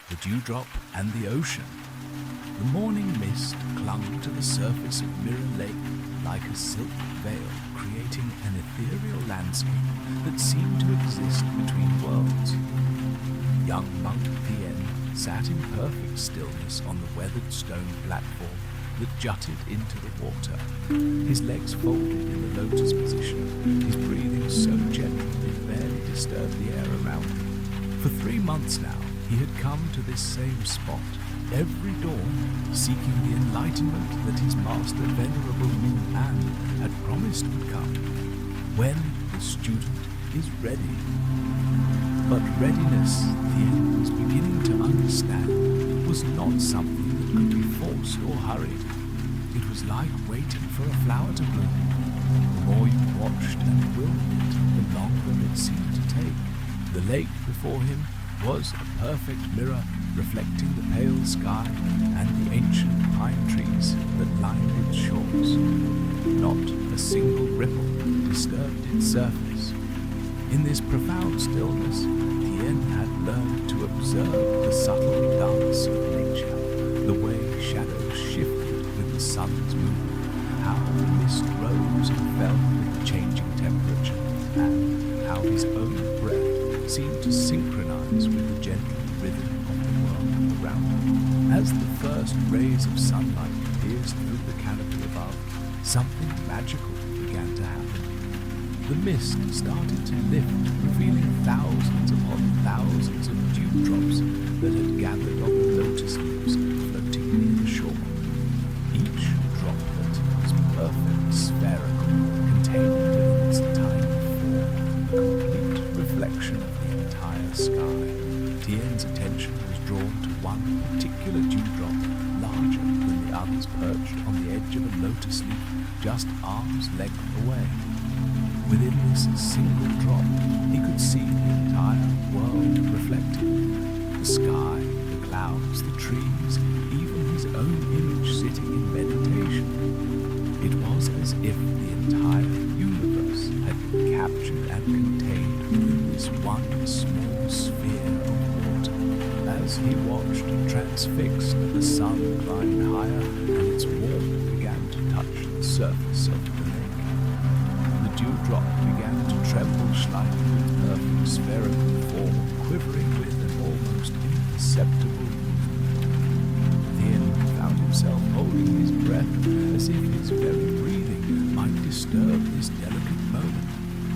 the dewdrop and the ocean. The morning mist clung to the surface of Mirror Lake like a silk veil, creating an ethereal landscape that seemed to exist between worlds. Young monk Tien sat in perfect stillness on the weathered stone platform that jutted into the water. His legs folded in the lotus position, his breathing so gentle it barely disturbed the air around him. For 3 months now, he had come to this same spot, every dawn, seeking the enlightenment that his master Venerable Min An had promised would come, when the student is ready. But readiness, Tien was beginning to understand, was not something that could be forced or hurried. It was like waiting for a flower to bloom. The more you watched and willed it, the longer it seemed to take. The lake before him was a perfect mirror, reflecting the pale sky and the ancient pine trees that lined its shores. Not a single ripple disturbed its surface. In this profound stillness, Tien had learned to observe the subtle dance of nature, the way shadows shifted with the sun's movement, how the mist rose and fell with the changing temperature, and how his own breath seemed to synchronize with the gentle rhythm of the world around him. As the first rays of sunlight pierced through the canopy above, something magical began to happen. The mist started to lift, revealing thousands upon thousands of dewdrops that had gathered on the lotus leaves floating near the shore. Each droplet was perfect, spherical, containing within its tiny form a complete reflection of the entire sky. Tien's attention was drawn to one particular dewdrop, larger than the others, perched on the edge of a lotus leaf just arm's length away. Within this single drop, he could see the entire world reflected. The sky, the clouds, the trees, even his own image sitting in meditation. It was as if the entire universe had been captured and contained within this one small sphere of water. As he watched, transfixed, the sun climbed higher and its warmth began to touch the surface of the lake. The dewdrop began to tremble slightly with perfect spherical form, quivering with an almost imperceptible movement. Tien found himself holding his breath as if his very breathing might disturb this delicate moment.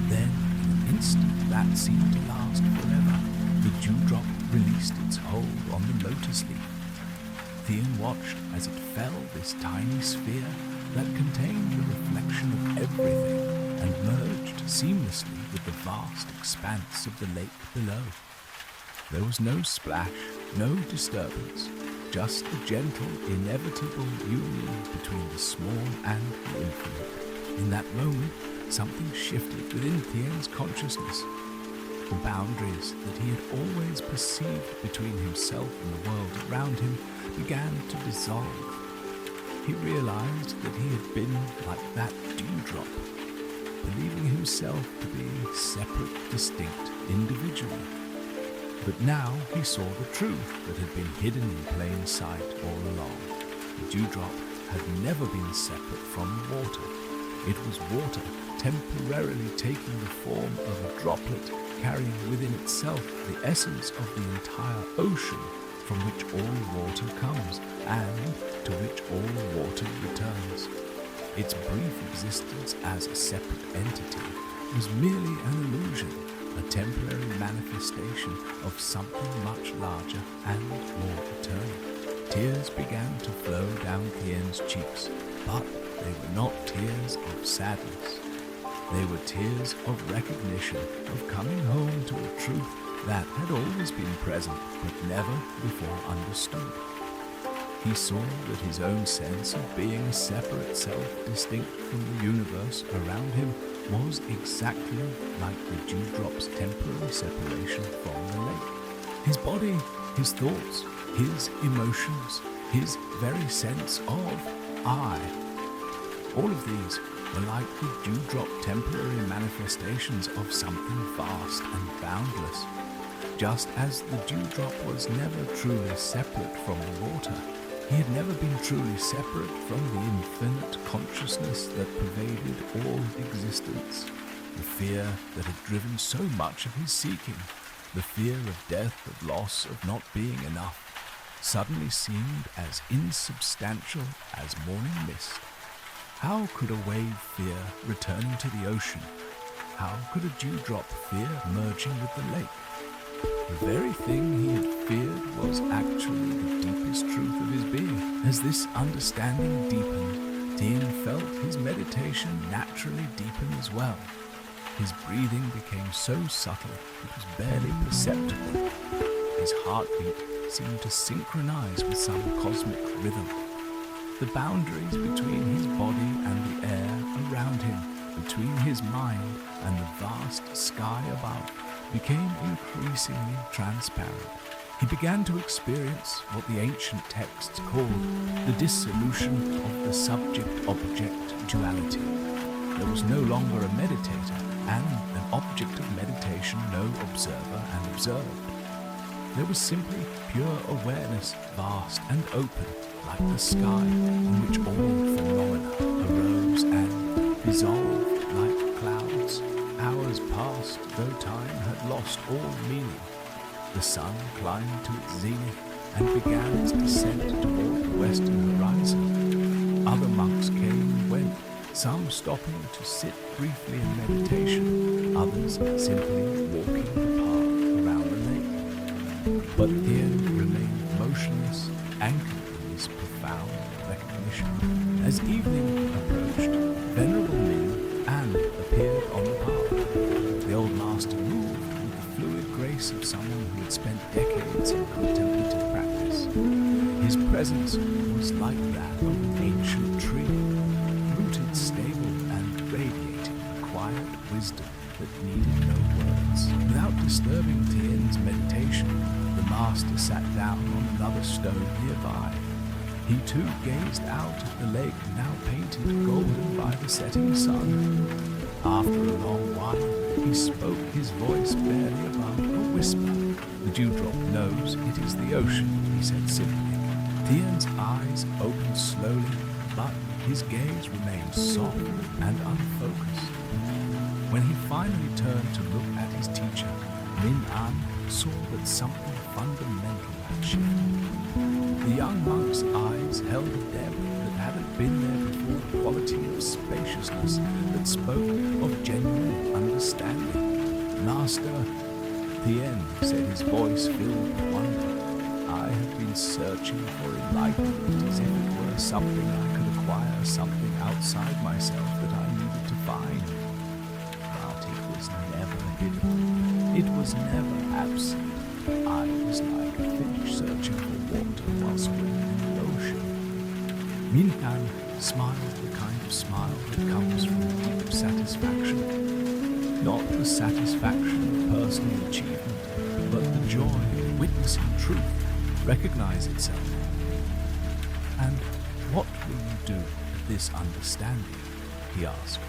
Then, in an instant that seemed to last forever, the dewdrop released its hold on the lotus leaf. Tien watched as it fell, this tiny sphere that contained the reflection of everything and merged seamlessly with the vast expanse of the lake below. There was no splash, no disturbance, just a gentle, inevitable union between the small and the infinite. In that moment, something shifted within Tien's consciousness. The boundaries that he had always perceived between himself and the world around him began to dissolve. He realized that he had been like that dewdrop, believing himself to be a separate, distinct individual. But now he saw the truth that had been hidden in plain sight all along. The dewdrop had never been separate from the water. It was water temporarily taking the form of a droplet, carrying within itself the essence of the entire ocean from which all water comes and to which all water returns. Its brief existence as a separate entity was merely an illusion, a temporary manifestation of something much larger and more eternal. Tears began to flow down Tien's cheeks, but they were not tears of sadness. They were tears of recognition, of coming home to a truth that had always been present but never before understood. He saw that his own sense of being a separate self, distinct from the universe around him, was exactly like the dewdrop's temporary separation from the lake. His body, his thoughts, his emotions, his very sense of I. All of these were like the dewdrop temporary manifestations of something vast and boundless. just as the dewdrop was never truly separate from the water. He had never been truly separate from the infinite consciousness that pervaded all existence. The fear that had driven so much of his seeking, the fear of death, of loss, of not being enough, suddenly seemed as insubstantial as morning mist. How could a wave fear returning to the ocean? How could a dewdrop fear merging with the lake? The very thing he had feared was actually the deepest truth of his being. As this understanding deepened, Tien felt his meditation naturally deepen as well. His breathing became so subtle it was barely perceptible. His heartbeat seemed to synchronize with some cosmic rhythm. The boundaries between his body and the air around him, between his mind and the vast sky above, became increasingly transparent. He began to experience what the ancient texts called the dissolution of the subject-object duality. There was no longer a meditator and an object of meditation, no observer and observed. There was simply pure awareness, vast and open, like the sky, in which all phenomena arose and dissolved like clouds. Hours passed, though time had lost all meaning. The sun climbed to its zenith and began its descent toward the western horizon. Other monks came and went, some stopping to sit briefly in meditation, others simply walking the path around the lake. But Tien remained motionless, anchored in this profound recognition. As evening approached, Venerable Min An appeared on the path. The old master moved with the fluid grace of someone who had spent decades in contemplative practice. His presence was like that of an ancient tree, rooted stable and radiating a quiet wisdom that needed no words. Without disturbing Tien's meditation, the master sat down on another stone nearby. He too gazed out at the lake, now painted golden by the setting sun. After a long while, he spoke, his voice barely above a whisper. "The dewdrop knows it is the ocean," he said simply. Tien's eyes opened slowly, but his gaze remained soft and unfocused. When he finally turned to look at his teacher, Min An saw that something fundamental had shifted. The young monk's eyes held a depth that hadn't been there before, a quality of spaciousness that spoke of genuine understanding. "Master," Tien said, his voice filled with wonder, "I have been searching for enlightenment as if it were something I could acquire, something outside myself that I needed to find. But it was never hidden. It was never absent. I was like a fish searching for water while swimming in the ocean." Min An smiled the kind of smile that comes from deep satisfaction. Not the satisfaction of personal achievement, but the joy of witnessing truth recognize itself. "And what will you do with this understanding?" he asked.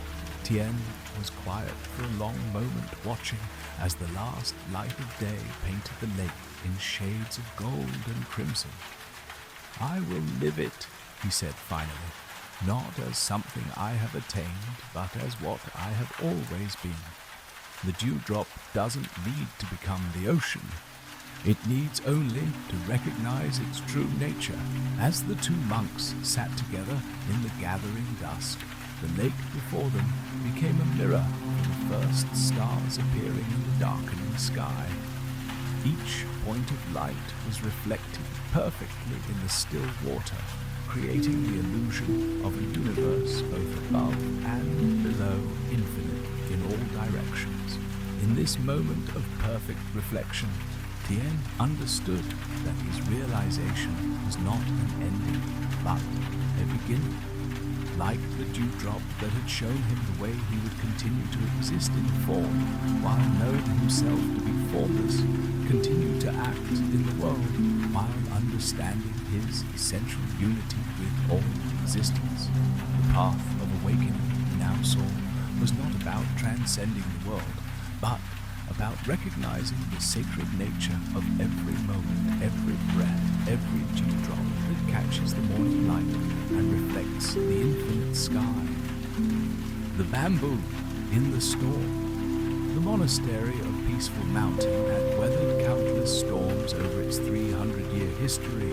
Tien was quiet for a long moment, watching as the last light of day painted the lake in shades of gold and crimson. "I will live it," he said finally, "not as something I have attained, but as what I have always been. The dewdrop doesn't need to become the ocean. It needs only to recognize its true nature." As the two monks sat together in the gathering dusk, the lake before them became a mirror for the first stars appearing in the darkening sky. Each point of light was reflected perfectly in the still water, creating the illusion of a universe both above and below, infinite in all directions. In this moment of perfect reflection, Tien understood that his realization was not an ending, but a beginning. Like the dewdrop that had shown him the way he would continue to exist in form, while knowing himself to be formless, continue to act in the world, while understanding his essential unity with all existence. The path of awakening, he now saw, was not about transcending the world, but about recognizing the sacred nature of every moment, every breath, every dewdrop that catches the morning light and reflects the infinite sky. The bamboo in the storm. The monastery of Peaceful Mountain had weathered countless storms over its 300-year history,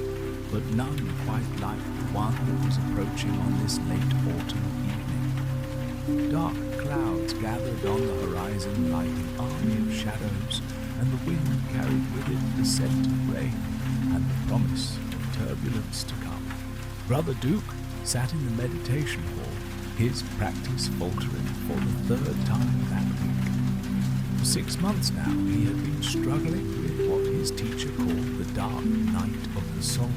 but none quite like the one that was approaching on this late autumn evening. Dark clouds gathered on the horizon like an army of shadows, and the wind carried with it the scent of rain and the promise of turbulence to come. Brother Duke sat in the meditation hall, his practice faltering for the third time that week. For 6 months now, he had been struggling with what his teacher called the dark night of the soul,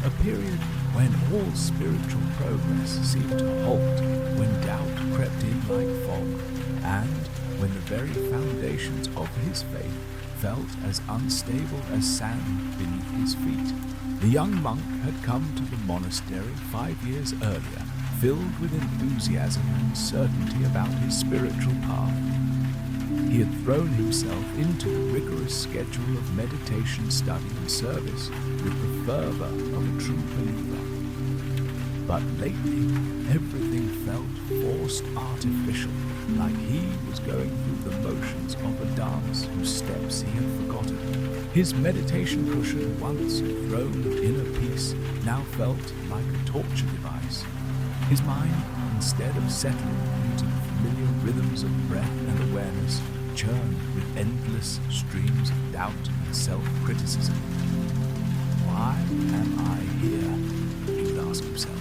a period when all spiritual progress seemed to halt, when doubt crept in like fog, and when the very foundations of his faith felt as unstable as sand beneath his feet. The young monk had come to the monastery 5 years earlier, filled with enthusiasm and certainty about his spiritual path. He had thrown himself into the rigorous schedule of meditation, study and service with the fervor of a true believer. But lately, everything felt forced, artificial, like he was going through the motions of a dance whose steps he had forgotten. His meditation cushion, once enthroned in inner peace, now felt like a torture device. His mind, instead of settling into the familiar rhythms of breath and awareness, churned with endless streams of doubt and self-criticism. Why am I here? He would ask himself.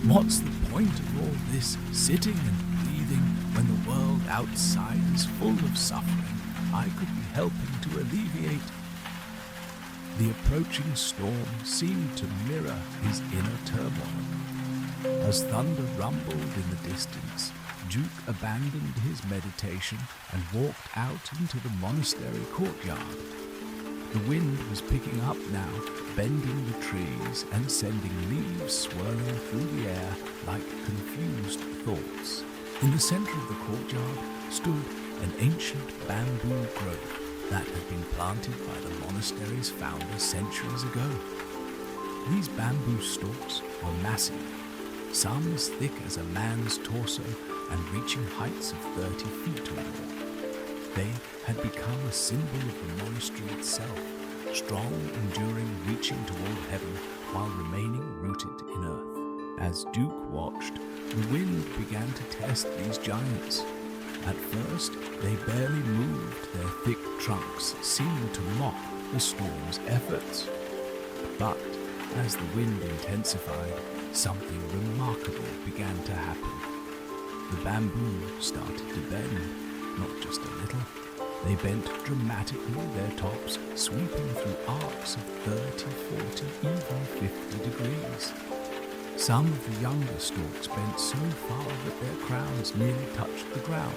What's the point of all this sitting and breathing when the world outside is full of suffering I could be helping to alleviate? The approaching storm seemed to mirror his inner turmoil. As thunder rumbled in the distance, Duke abandoned his meditation and walked out into the monastery courtyard. The wind was picking up now, bending the trees and sending leaves swirling through the air like confused thoughts. In the center of the courtyard stood an ancient bamboo grove that had been planted by the monastery's founder centuries ago. These bamboo stalks were massive, some as thick as a man's torso and reaching heights of 30 feet or more. They had become a symbol of the monastery itself, strong, enduring, reaching toward heaven while remaining rooted in earth. As Duke watched, the wind began to test these giants. At first, they barely moved, their thick trunks seeming to mock the storm's efforts. But as the wind intensified, something remarkable began to happen. The bamboo started to bend, not just a little. They bent dramatically, their tops sweeping through arcs of 30, 40, even 50 degrees. Some of the younger stalks bent so far that their crowns nearly touched the ground.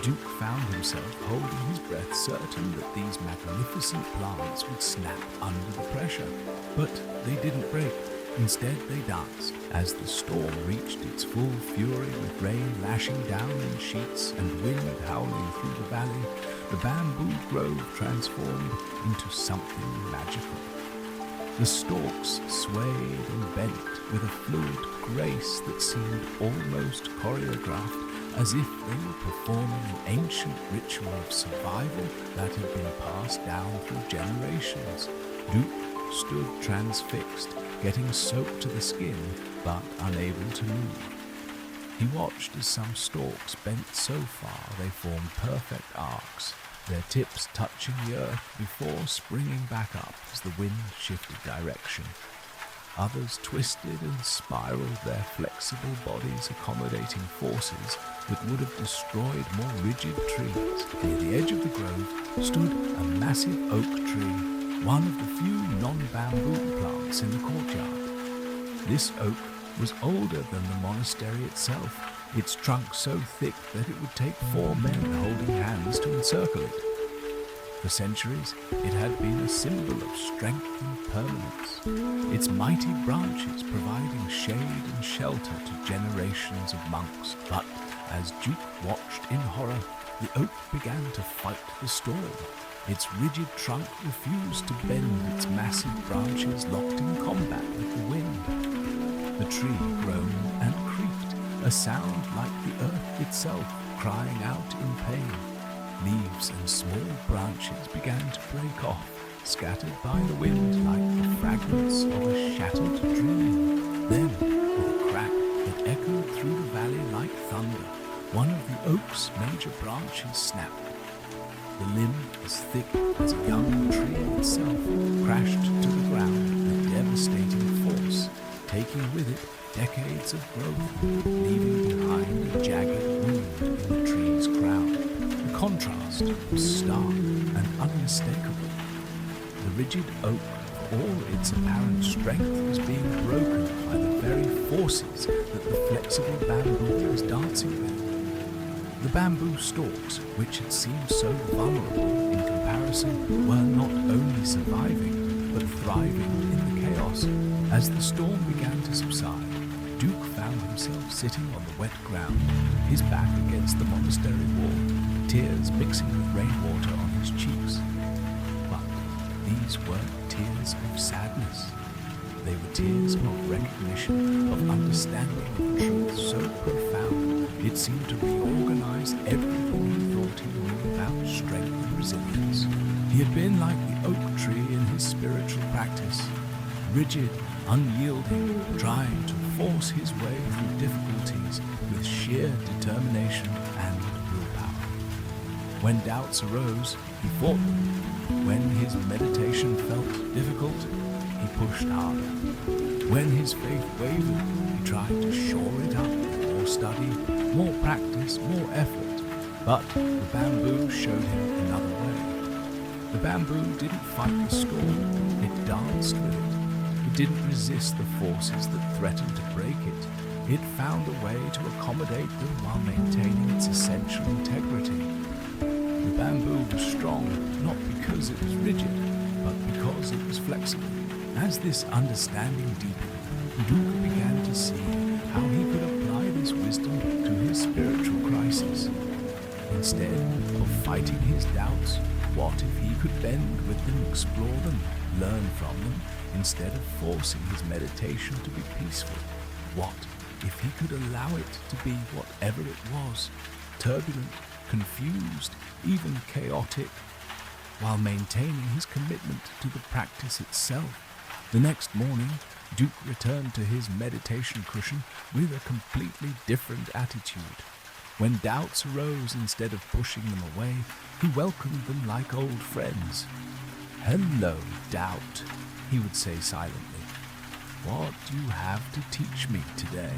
Duke found himself holding his breath, certain that these magnificent plants would snap under the pressure. But they didn't break. Instead, they danced. As the storm reached its full fury, with rain lashing down in sheets and wind howling through the valley, the bamboo grove transformed into something magical. The stalks swayed and bent with a fluid grace that seemed almost choreographed, as if they were performing an ancient ritual of survival that had been passed down through generations. Duke stood transfixed, getting soaked to the skin, but unable to move. He watched as some stalks bent so far they formed perfect arcs, their tips touching the earth before springing back up as the wind shifted direction. Others twisted and spiraled, their flexible bodies accommodating forces that would have destroyed more rigid trees. Near the edge of the grove stood a massive oak tree, one of the few non-bamboo plants in the courtyard. This oak was older than the monastery itself, its trunk so thick that it would take 4 men holding hands to encircle it. For centuries, it had been a symbol of strength and permanence, its mighty branches providing shade and shelter to generations of monks. But as Duke watched in horror, The oak began to fight the storm. Its rigid trunk refused to bend, its massive branches locked in combat with the wind. The tree groaned and creaked, a sound like the earth itself crying out in pain. Leaves and small branches began to break off, scattered by the wind like the fragments of a shattered dream. Then, with a crack that echoed through the valley like thunder, one of the oak's major branches snapped. The limb, as thick as a young tree itself, crashed to the ground with devastating force, taking with it decades of growth, leaving behind a jagged wound in the tree's crown. The contrast was stark and unmistakable. The rigid oak, for all its apparent strength, was being broken by the very forces that the flexible bamboo was dancing with. The bamboo stalks, which had seemed so vulnerable in comparison, were not only surviving, but thriving in the chaos. As the storm began to subside, Duke found himself sitting on the wet ground, his back against the monastery wall, tears mixing with rainwater on his cheeks. But these weren't tears of sadness. They were tears of recognition, of understanding of truth so profound it seemed to reorganize everything he thought he knew about strength and resilience. He had been like the oak tree in his spiritual practice, rigid, unyielding, trying to force his way through difficulties with sheer determination and willpower. When doubts arose, he fought them. When his meditation felt difficult, he pushed harder. When his faith wavered, he tried to shore it up with more study, more practice, more effort. But the bamboo showed him another way. The bamboo didn't fight the storm, it danced with it. It didn't resist the forces that threatened to break it. It found a way to accommodate them while maintaining its essential integrity. The bamboo was strong, not because it was rigid, but because it was flexible. As this understanding deepened, Duke began to see how he could apply this wisdom to his spiritual crisis. Instead of fighting his doubts, what if he could bend with them, explore them, learn from them, instead of forcing his meditation to be peaceful? What if he could allow it to be whatever it was, turbulent, confused, even chaotic, while maintaining his commitment to the practice itself? The next morning, Duke returned to his meditation cushion with a completely different attitude. When doubts arose, instead of pushing them away, he welcomed them like old friends. "Hello, doubt," he would say silently. "What do you have to teach me today?"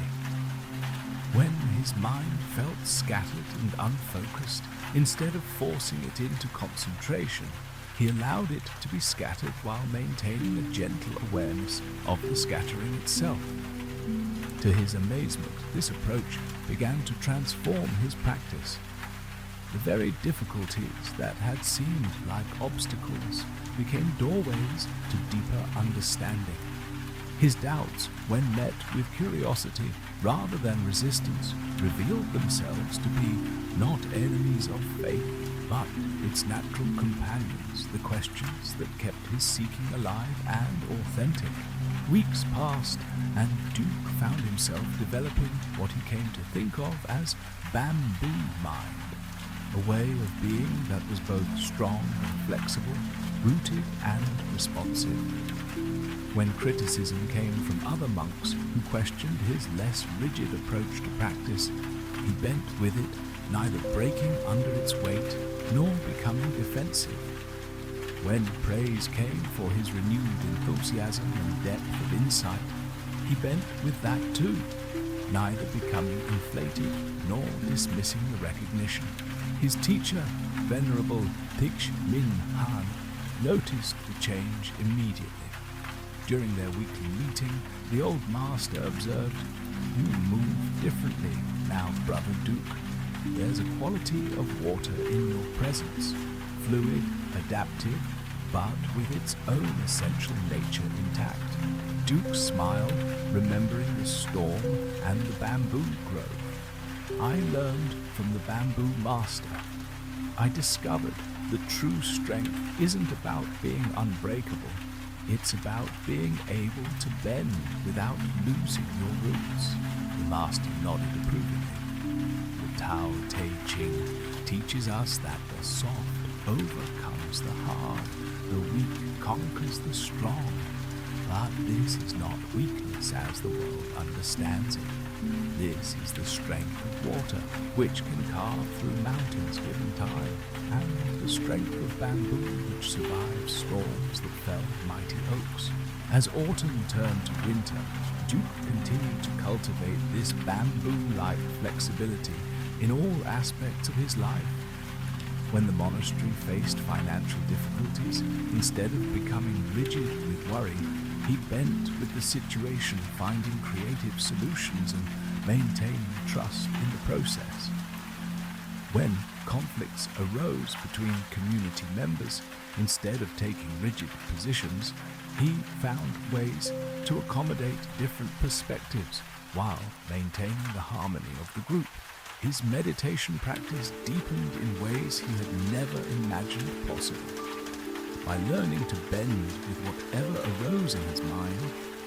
When his mind felt scattered and unfocused, instead of forcing it into concentration, he allowed it to be scattered while maintaining a gentle awareness of the scattering itself. To his amazement, this approach began to transform his practice. The very difficulties that had seemed like obstacles became doorways to deeper understanding. His doubts, when met with curiosity rather than resistance, revealed themselves to be not enemies of faith, but its natural companions, the questions that kept his seeking alive and authentic. Weeks passed, and Duke found himself developing what he came to think of as bamboo mind, a way of being that was both strong and flexible, rooted and responsive. When criticism came from other monks who questioned his less rigid approach to practice, he bent with it, neither breaking under its weight nor becoming defensive. When praise came for his renewed enthusiasm and depth of insight, he bent with that too, neither becoming inflated nor dismissing the recognition. His teacher, Venerable Thich Min Han, noticed the change immediately. During their weekly meeting, the old master observed, "You move differently now, Brother Duke. There's a quality of water in your presence, fluid, adaptive, but with its own essential nature intact." Duke smiled, remembering the storm and the bamboo grove. "I learned from the bamboo master," I discovered that true strength isn't about being unbreakable. It's about being able to bend without losing your roots." The master nodded approvingly. The Tao Te Ching teaches us that the soft overcomes the hard, the weak conquers the strong. But this is not weakness as the world understands it. This is the strength of water, which can carve through mountains given time, and the strength of bamboo, which survives storms that fell mighty oaks. As autumn turned to winter, Duke continued to cultivate this bamboo-like flexibility in all aspects of his life. When the monastery faced financial difficulties, instead of becoming rigid with worry, he bent with the situation, finding creative solutions and maintaining trust in the process. When conflicts arose between community members, instead of taking rigid positions, he found ways to accommodate different perspectives while maintaining the harmony of the group. His meditation practice deepened in ways he had never imagined possible. By learning to bend with whatever arose in his mind,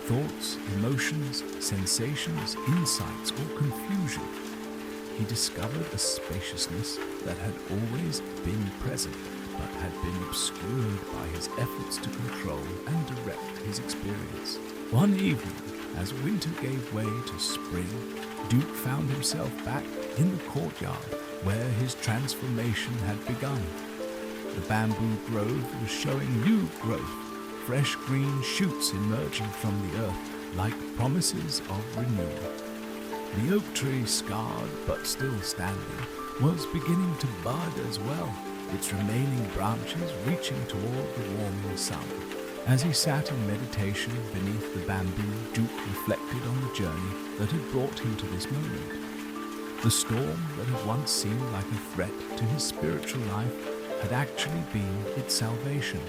thoughts, emotions, sensations, insights, or confusion, he discovered a spaciousness that had always been present but had been obscured by his efforts to control and direct his experience. One evening, as winter gave way to spring, Duke found himself back in the courtyard where his transformation had begun. The bamboo grove was showing new growth, fresh green shoots emerging from the earth like promises of renewal. The oak tree, scarred but still standing, was beginning to bud as well, its remaining branches reaching toward the warming sun. As he sat in meditation beneath the bamboo, Duke reflected on the journey that had brought him to this moment. The storm that had once seemed like a threat to his spiritual life had actually been its salvation.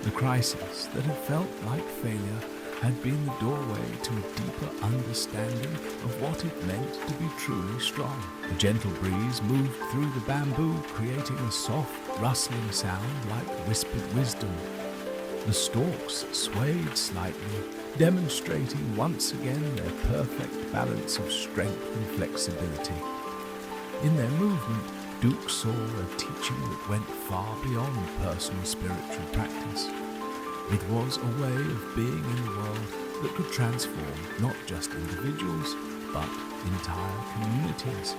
The crisis that had felt like failure had been the doorway to a deeper understanding of what it meant to be truly strong. A gentle breeze moved through the bamboo, creating a soft, rustling sound like whispered wisdom. The stalks swayed slightly, demonstrating once again their perfect balance of strength and flexibility. In their movement, Duke saw a teaching that went far beyond personal spiritual practice. It was a way of being in the world that could transform not just individuals, but entire communities.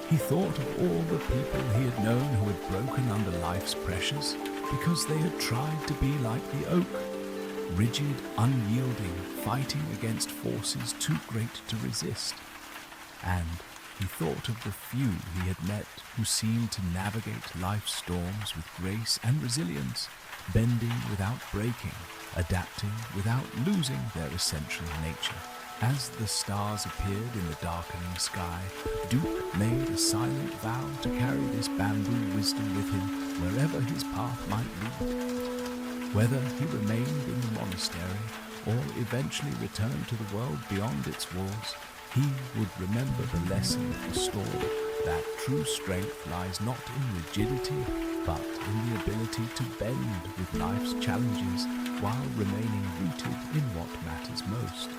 He thought of all the people he had known who had broken under life's pressures because they had tried to be like the oak, rigid, unyielding, fighting against forces too great to resist. And he thought of the few he had met who seemed to navigate life's storms with grace and resilience, bending without breaking, adapting without losing their essential nature. As the stars appeared in the darkening sky, Duke made a silent vow to carry this bamboo wisdom with him wherever his path might lead. Whether he remained in the monastery or eventually returned to the world beyond its walls, he would remember the lesson of the story that true strength lies not in rigidity, but in the ability to bend with life's challenges while remaining rooted in what matters most.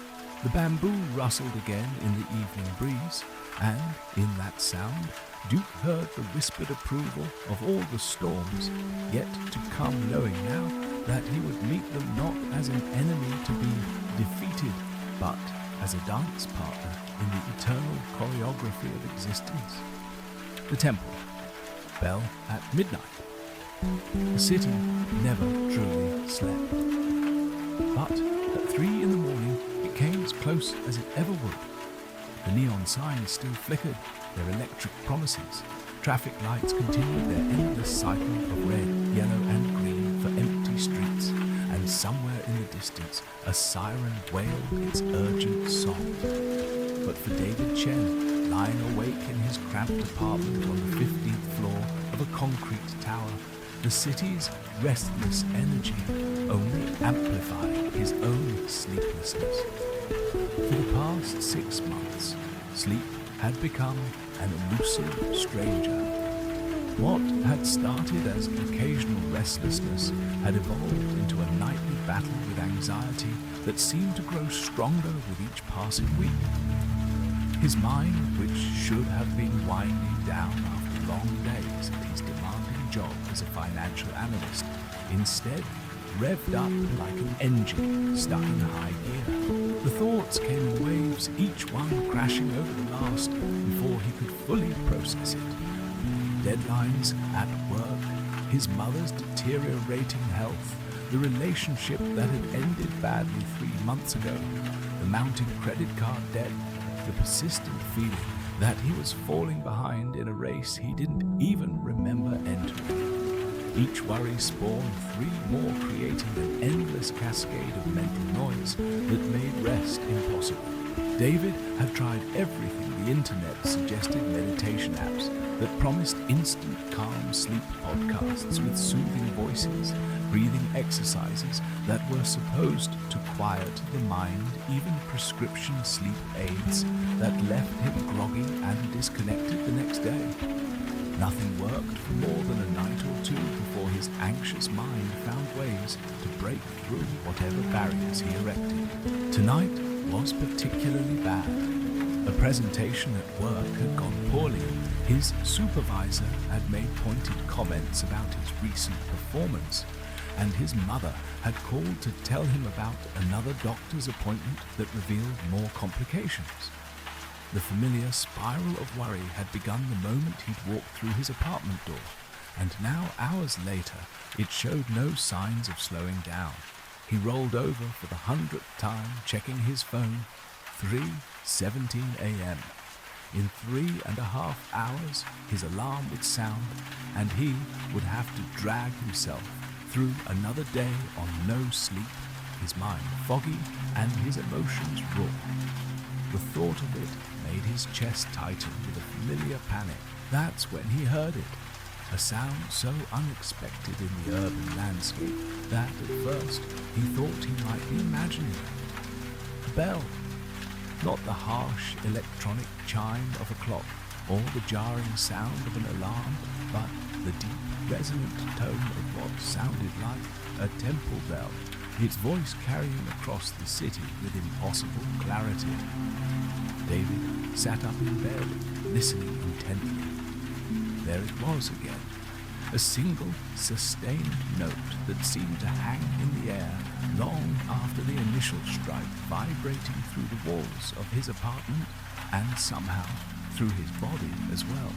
The bamboo rustled again in the evening breeze, and in that sound, Duke heard the whispered approval of all the storms, yet to come knowing now that he would meet them not as an enemy to be defeated, but as a dance partner in the eternal choreography of existence. The temple, bell at midnight. The city never truly slept. But at 3 in the morning, it came as close as it ever would. The neon signs still flickered, their electric promises. Traffic lights continued their endless cycle of red, yellow, and green for empty streets, and somewhere in the distance, a siren wailed its urgent song. But for David Chen, lying awake in his cramped apartment on the 15th floor of a concrete tower, the city's restless energy only amplified his own sleeplessness. For the past 6 months, sleep had become an elusive stranger. What had started as occasional restlessness had evolved into a nightly battle with anxiety that seemed to grow stronger with each passing week. His mind, which should have been winding down after long days at his demanding job as a financial analyst, instead revved up like an engine stuck in high gear. The thoughts came in waves, each one crashing over the last before he could fully process it. Deadlines at work, his mother's deteriorating health, the relationship that had ended badly 3 months ago, the mounting credit card debt, the persistent feeling that he was falling behind in a race he didn't even remember entering. Each worry spawned 3 more, creating an endless cascade of mental noise that made rest impossible. David had tried everything the internet suggested: meditation apps that promised instant calm sleep, podcasts with soothing voices, breathing exercises that were supposed to quiet the mind, even prescription sleep aids that left him groggy and disconnected the next day. Nothing worked for more than a night or two before his anxious mind found ways to break through whatever barriers he erected. Tonight was particularly bad. A presentation at work had gone poorly. His supervisor had made pointed comments about his recent performance, and his mother had called to tell him about another doctor's appointment that revealed more complications. The familiar spiral of worry had begun the moment he'd walked through his apartment door, and now, hours later, it showed no signs of slowing down. He rolled over for the 100th time, checking his phone. 3:17 a.m. In 3.5 hours, his alarm would sound, and he would have to drag himself through another day on no sleep, his mind foggy and his emotions raw. The thought of it made his chest tighten with a familiar panic. That's when he heard it, a sound so unexpected in the urban landscape that at first he thought he might be imagining it. A bell. Not the harsh electronic chime of a clock or the jarring sound of an alarm, but the deep, resonant tone of what sounded like a temple bell, its voice carrying across the city with impossible clarity. David sat up in bed, listening intently. There it was again, a single, sustained note that seemed to hang in the air long after the initial strike, vibrating through the walls of his apartment and somehow through his body as well.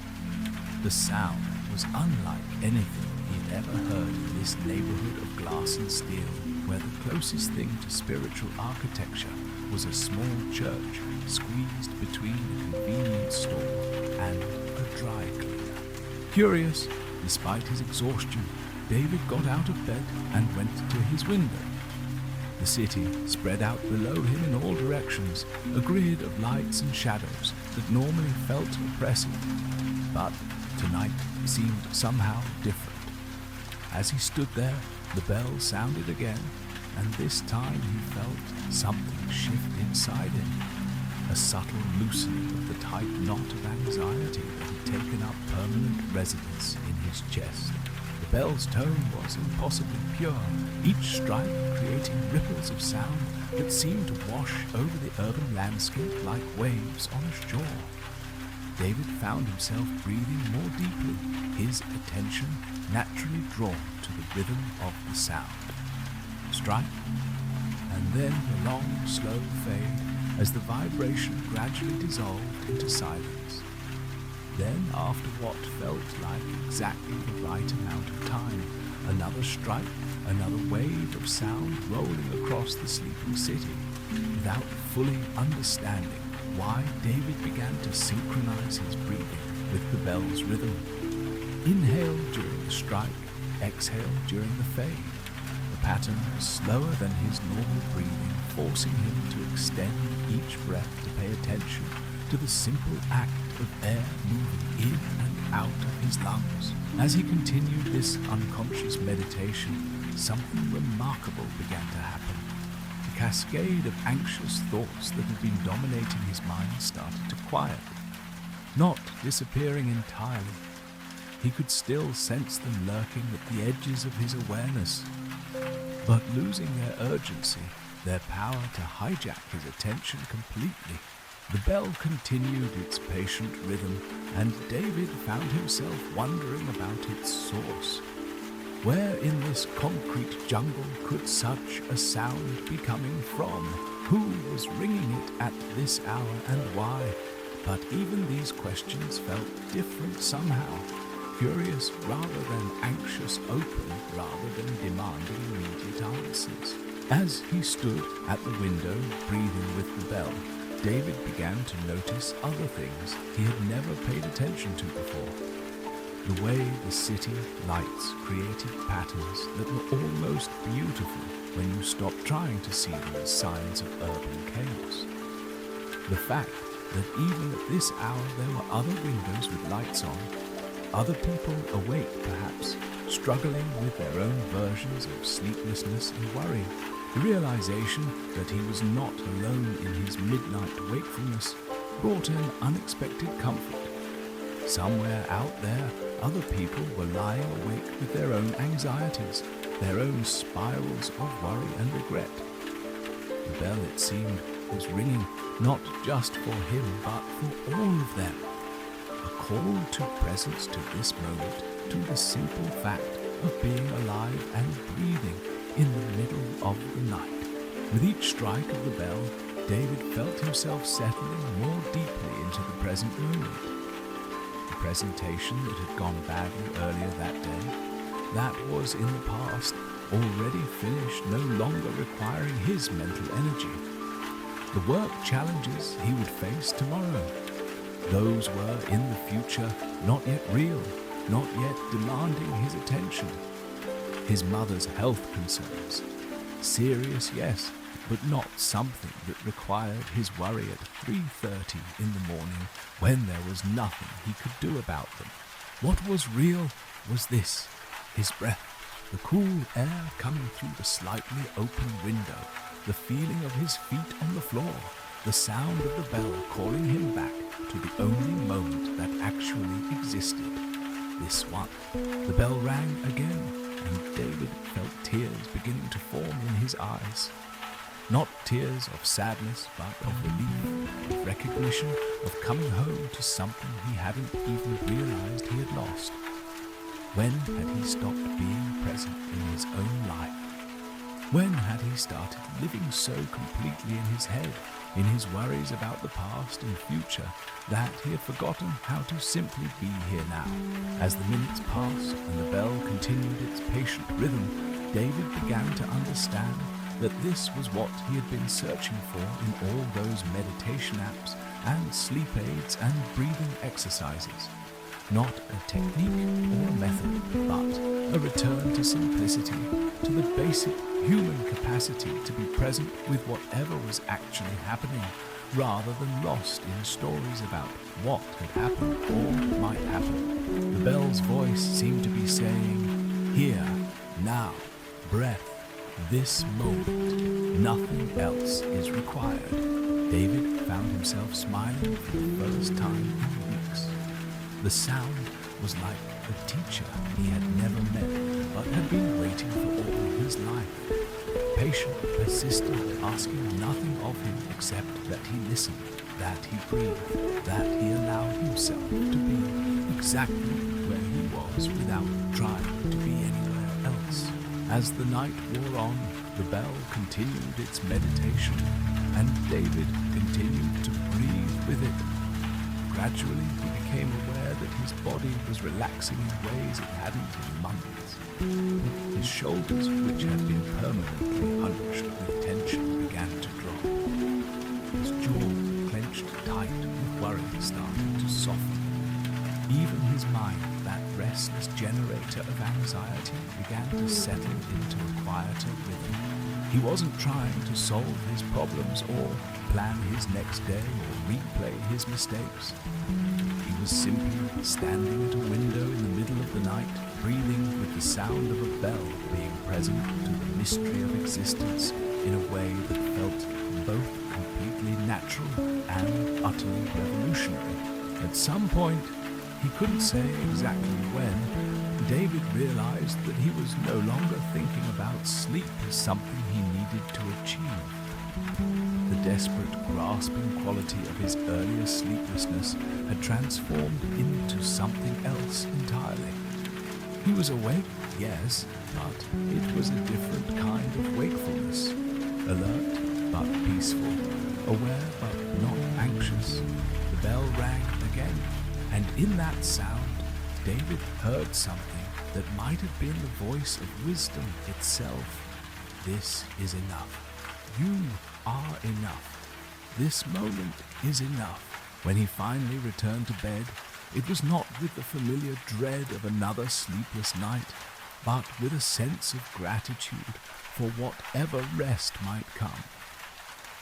The sound was unlike anything he'd ever heard in this neighborhood of glass and steel, where the closest thing to spiritual architecture was a small church squeezed between a convenience store and a dry cleaner. Curious, despite his exhaustion, David got out of bed and went to his window. The city spread out below him in all directions, a grid of lights and shadows that normally felt oppressive, but tonight seemed somehow different. As he stood there, the bell sounded again, and this time he felt something shift inside him, a subtle loosening of the tight knot of anxiety that had taken up permanent residence in his chest. The bell's tone was impossibly pure, each strike creating ripples of sound that seemed to wash over the urban landscape like waves on a shore. David found himself breathing more deeply, his attention naturally drawn to the rhythm of the sound. Strike, and then a long, slow fade as the vibration gradually dissolved into silence. Then, after what felt like exactly the right amount of time, another strike, another wave of sound rolling across the sleeping city. Without fully understanding why, David began to synchronize his breathing with the bell's rhythm. Inhale during the strike, exhale during the fade. The pattern was slower than his normal breathing, forcing him to extend each breath to pay attention to the simple act of air moving in and out of his lungs. As he continued this unconscious meditation, something remarkable began to happen. The cascade of anxious thoughts that had been dominating his mind started to quiet, not disappearing entirely. he could still sense them lurking at the edges of his awareness. But losing their urgency, their power to hijack his attention completely, the bell continued its patient rhythm, and David found himself wondering about its source. Where in this concrete jungle could such a sound be coming from? Who was ringing it at this hour, and why? But even these questions felt different somehow, curious rather than anxious, open rather than demanding immediate answers. As he stood at the window, breathing with the bell, David began to notice other things he had never paid attention to before. The way the city lights created patterns that were almost beautiful when you stopped trying to see them as signs of urban chaos. The fact that even at this hour there were other windows with lights on, other people awake perhaps, struggling with their own versions of sleeplessness and worry. The realization that he was not alone in his midnight wakefulness brought an unexpected comfort. Somewhere out there, other people were lying awake with their own anxieties, their own spirals of worry and regret. The bell, it seemed, was ringing not just for him, but for all of them. A call to presence to this moment, to the simple fact of being alive and breathing in the middle of the night. With each strike of the bell, David felt himself settling more deeply into the present moment. The presentation that had gone badly earlier that day, that was in the past, already finished, no longer requiring his mental energy. The work challenges he would face tomorrow, those were in the future, not yet real, not yet demanding his attention. His mother's health concerns, serious, yes, but not something that required his worry at 3:30 in the morning when there was nothing he could do about them. What was real was this, his breath, the cool air coming through the slightly open window, the feeling of his feet on the floor, the sound of the bell calling him back to the only moment that actually existed, this one. The bell rang again, and David felt tears beginning to form in his eyes. Not tears of sadness, but of relief, of recognition, of coming home to something he hadn't even realized he had lost. When had he stopped being present in his own life? When had he started living so completely in his head, in his worries about the past and future, that he had forgotten how to simply be here now? As the minutes passed and the bell continued its patient rhythm, David began to understand that this was what he had been searching for in all those meditation apps and sleep aids and breathing exercises. Not a technique or a method, but a return to simplicity, to the basic human capacity to be present with whatever was actually happening, rather than lost in stories about what had happened or might happen. The bell's voice seemed to be saying, here, now, breath, this moment, nothing else is required. David found himself smiling for the first time in weeks. The sound was like a teacher he had never met, but had been waiting for all his life. Patient, persistent, asking nothing of him except that he listened, that he breathed, that he allowed himself to be exactly where he was without trying to be anywhere else. As the night wore on, the bell continued its meditation, and David continued to breathe with it. Gradually, he became aware that his body was relaxing in ways it hadn't in months. His shoulders, which had been permanently hunched with tension, began to drop. His jaw, clenched tight with worry, started to soften. Even his mind, that restless generator of anxiety, began to settle into a quieter rhythm. He wasn't trying to solve his problems or plan his next day or replay his mistakes. He was simply standing at a window in the middle of the night, breathing with the sound of a bell, being present to the mystery of existence in a way that felt both completely natural and utterly revolutionary. At some point, He couldn't say exactly when. David realized that he was no longer thinking about sleep as something he needed to achieve. The desperate, grasping quality of his earlier sleeplessness had transformed into something else entirely. He was awake, yes, but it was a different kind of wakefulness. Alert but peaceful, aware but not anxious. The bell rang again, and in that sound, David heard something that might have been the voice of wisdom itself. This is enough. You are enough. This moment is enough. When he finally returned to bed, it was not with the familiar dread of another sleepless night, but with a sense of gratitude for whatever rest might come.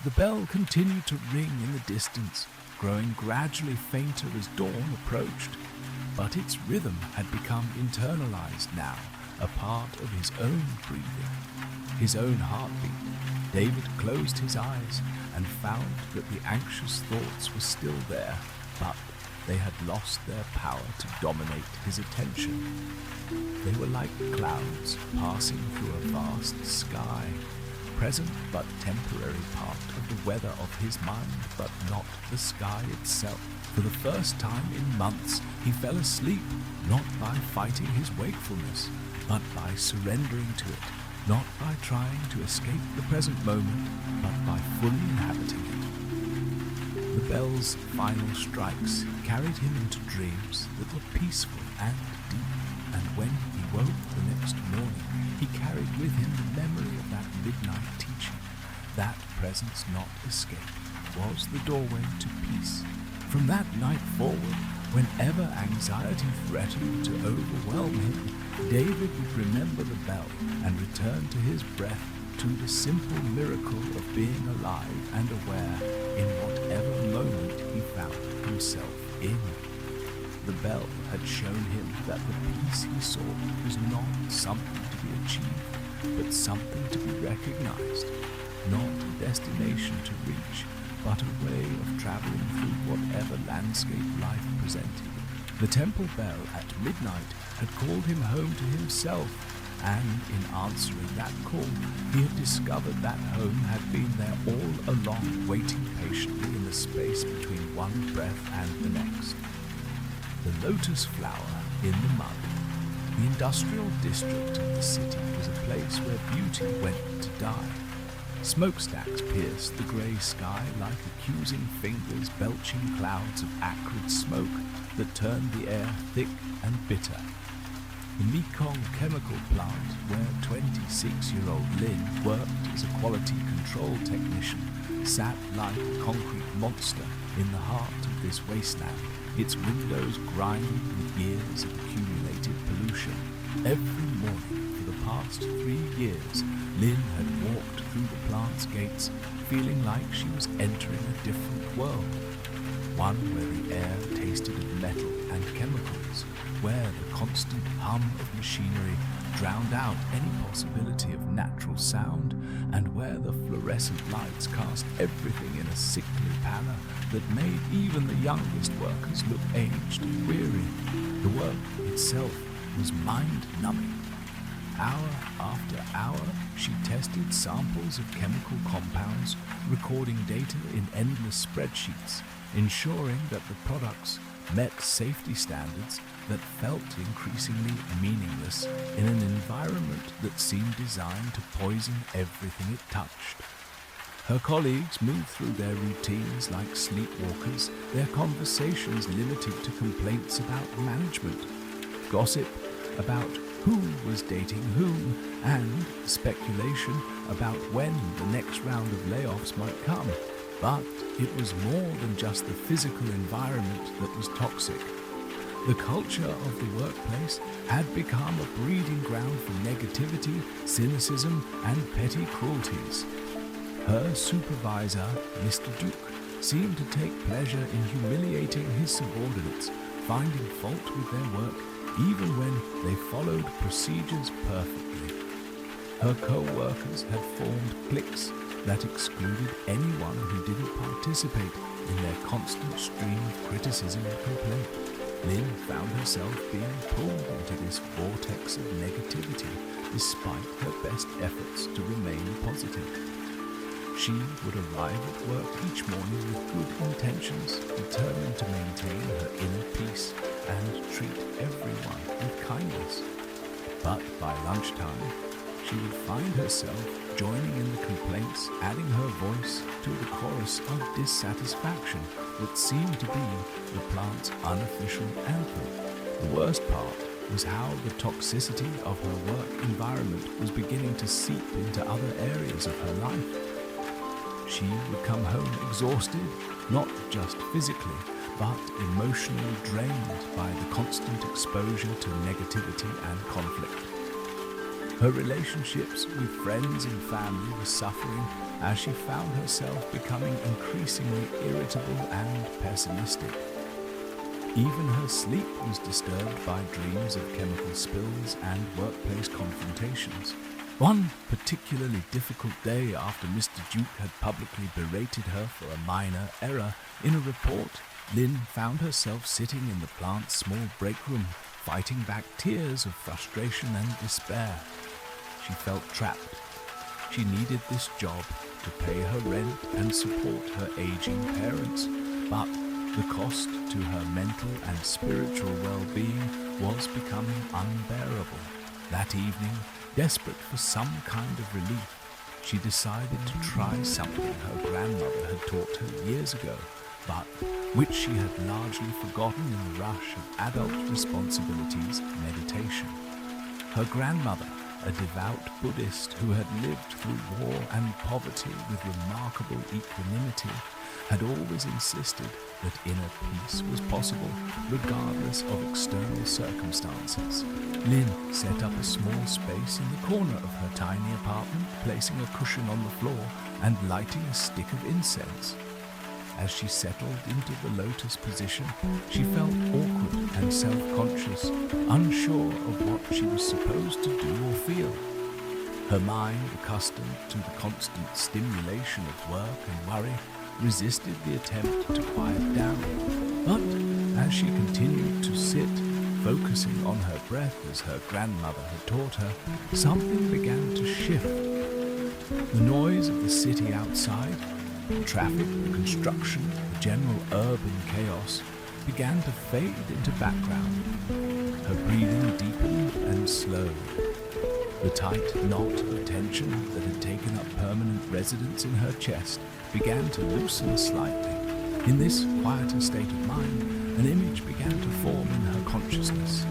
The bell continued to ring in the distance, growing gradually fainter as dawn approached, but its rhythm had become internalized now, a part of his own breathing, his own heartbeat. David closed his eyes and found that the anxious thoughts were still there, but they had lost their power to dominate his attention. They were like clouds passing through a vast sky, present but temporary part of the weather of his mind, but not the sky itself. For the first time in months, he fell asleep, not by fighting his wakefulness, but by surrendering to it, not by trying to escape the present moment, but by fully inhabiting it. The bell's final strikes carried him into dreams that were peaceful and deep, and when he woke the next morning, he carried with him the memory of that midnight teaching. That presence not escaped was the doorway to peace. From that night forward, whenever anxiety threatened to overwhelm him, David would remember the bell and return to his breath, to the simple miracle of being alive and aware in whatever moment he found himself in. The bell had shown him that the peace he sought was not something to be achieved, but something to be recognized, not a destination to reach, but a way of traveling through whatever landscape life presented. The temple bell at midnight had called him home to himself, and in answering that call, he had discovered that home had been there all along, waiting patiently in the space between one breath and the next. The lotus flower in the mud. The industrial district of the city was a place where beauty went to die. Smokestacks pierced the grey sky like accusing fingers, belching clouds of acrid smoke that turned the air thick and bitter. The Mekong chemical plant, where 26-year-old Lin worked as a quality control technician, sat like a concrete monster in the heart of this wasteland, its windows grinding with years of accumulated pollution. Every morning for the past 3 years, Lin had walked through the plant's gates, feeling like she was entering a different world, one where the air tasted of metal and chemicals, where the constant hum of machinery drowned out any possibility of natural sound, and where the fluorescent lights cast everything in a sickly pallor that made even the youngest workers look aged and weary. The work itself was mind-numbing. Hour after hour, she tested samples of chemical compounds, recording data in endless spreadsheets, ensuring that the products met safety standards that felt increasingly meaningless in an environment that seemed designed to poison everything it touched. Her colleagues moved through their routines like sleepwalkers, their conversations limited to complaints about management, gossip about who was dating whom, and speculation about when the next round of layoffs might come. But it was more than just the physical environment that was toxic. The culture of the workplace had become a breeding ground for negativity, cynicism, and petty cruelties. Her supervisor, Mr. Duke, seemed to take pleasure in humiliating his subordinates, finding fault with their work, even when they followed procedures perfectly. Her co-workers had formed cliques that excluded anyone who didn't participate in their constant stream of criticism and complaint. Lynn found herself being pulled into this vortex of negativity despite her best efforts to remain positive. She would arrive at work each morning with good intentions, determined to maintain her inner peace and treat everyone with kindness. But by lunchtime, she would find herself joining in the complaints, adding her voice to the chorus of dissatisfaction that seemed to be the plant's unofficial anthem. The worst part was how the toxicity of her work environment was beginning to seep into other areas of her life. She would come home exhausted, not just physically, but emotionally drained by the constant exposure to negativity and conflict. Her relationships with friends and family were suffering as she found herself becoming increasingly irritable and pessimistic. Even her sleep was disturbed by dreams of chemical spills and workplace confrontations. One particularly difficult day after Mr. Duke had publicly berated her for a minor error in a report, Lynn found herself sitting in the plant's small break room, fighting back tears of frustration and despair. She felt trapped. She needed this job to pay her rent and support her aging parents, but the cost to her mental and spiritual well-being was becoming unbearable. That evening, desperate for some kind of relief, she decided to try something her grandmother had taught her years ago, but which she had largely forgotten in the rush of adult responsibilities, meditation. Her grandmother, a devout Buddhist who had lived through war and poverty with remarkable equanimity, had always insisted that inner peace was possible regardless of external circumstances. Lynn set up a small space in the corner of her tiny apartment, placing a cushion on the floor and lighting a stick of incense. As she settled into the lotus position, she felt awkward and self-conscious, unsure of what she was supposed to do or feel. Her mind, accustomed to the constant stimulation of work and worry, resisted the attempt to quiet down. But as she continued to sit, focusing on her breath as her grandmother had taught her, something began to shift. The noise of the city outside, the traffic, the construction, the general urban chaos began to fade into background. Her breathing deepened and slowed. The tight knot of tension that had taken up permanent residence in her chest began to loosen slightly. In this quieter state of mind, an image began to form in her consciousness.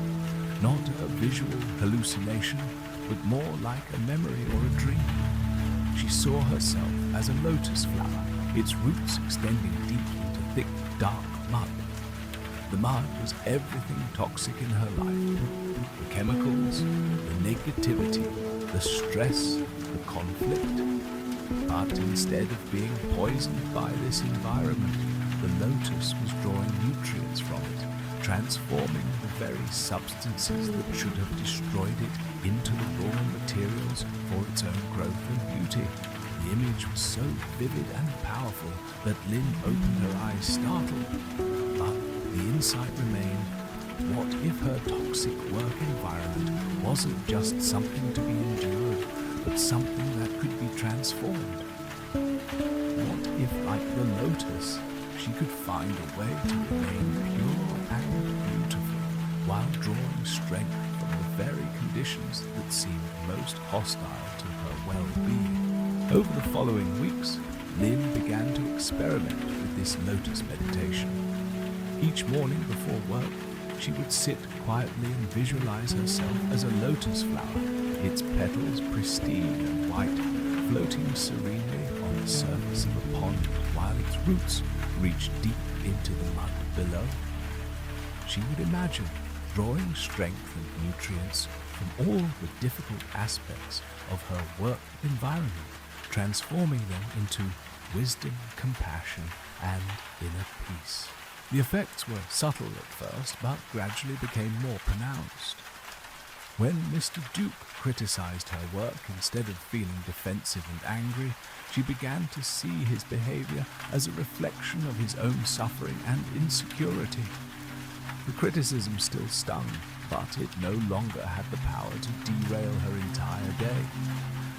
Not a visual hallucination, but more like a memory or a dream. She saw herself as a lotus flower, its roots extending deep into thick, dark mud. The mud was everything toxic in her life. The chemicals, the negativity, the stress, the conflict. But instead of being poisoned by this environment, the lotus was drawing nutrients from it, transforming the very substances that should have destroyed it into the raw materials for its own growth and beauty. The image was so vivid and powerful that Lynn opened her eyes startled. But the insight remained: what if her toxic work environment wasn't just something to be endured, but something that could be transformed? What if, like the lotus, she could find a way to remain pure and beautiful while drawing strength from the very conditions that seemed most hostile to her well-being? Over the following weeks, Lynn began to experiment with this lotus meditation. Each morning before work, she would sit quietly and visualize herself as a lotus flower, its petals pristine and white, floating serenely on the surface of a pond while its roots reached deep into the mud below. She would imagine drawing strength and nutrients from all the difficult aspects of her work environment, transforming them into wisdom, compassion, and inner peace. The effects were subtle at first, but gradually became more pronounced. When Mr. Duke criticized her work, instead of feeling defensive and angry, she began to see his behavior as a reflection of his own suffering and insecurity. The criticism still stung, but it no longer had the power to derail her entire day.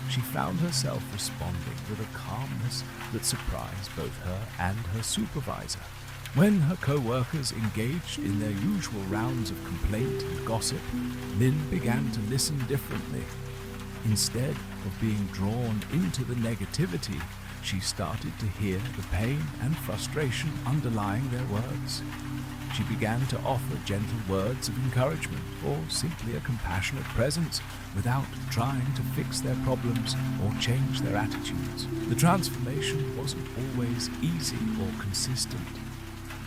She found herself responding with a calmness that surprised both her and her supervisor. When her co-workers engaged in their usual rounds of complaint and gossip, Lynn began to listen differently. Instead of being drawn into the negativity, she started to hear the pain and frustration underlying their words. She began to offer gentle words of encouragement or simply a compassionate presence without trying to fix their problems or change their attitudes. The transformation wasn't always easy or consistent.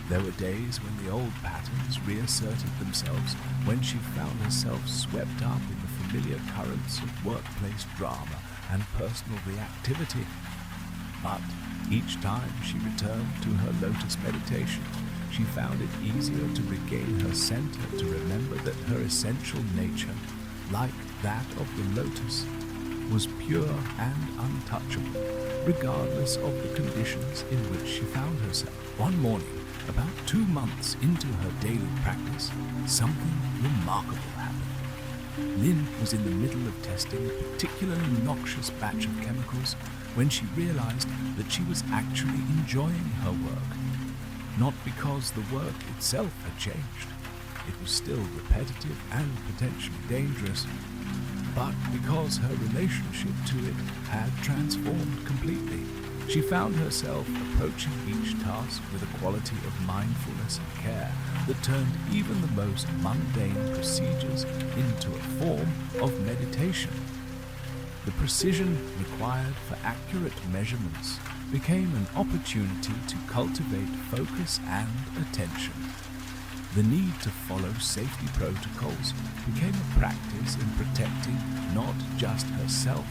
There were days when the old patterns reasserted themselves, when she found herself swept up in the familiar currents of workplace drama and personal reactivity. But each time she returned to her lotus meditation, she found it easier to regain her center, to remember that her essential nature, like that of the lotus, was pure and untouchable, regardless of the conditions in which she found herself. One morning, about 2 months into her daily practice, something remarkable happened. Lynn was in the middle of testing a particularly noxious batch of chemicals when she realized that she was actually enjoying her work. Not because the work itself had changed, it was still repetitive and potentially dangerous, but because her relationship to it had transformed completely. She found herself approaching each task with a quality of mindfulness and care that turned even the most mundane procedures into a form of meditation. The precision required for accurate measurements became an opportunity to cultivate focus and attention. The need to follow safety protocols became a practice in protecting not just herself,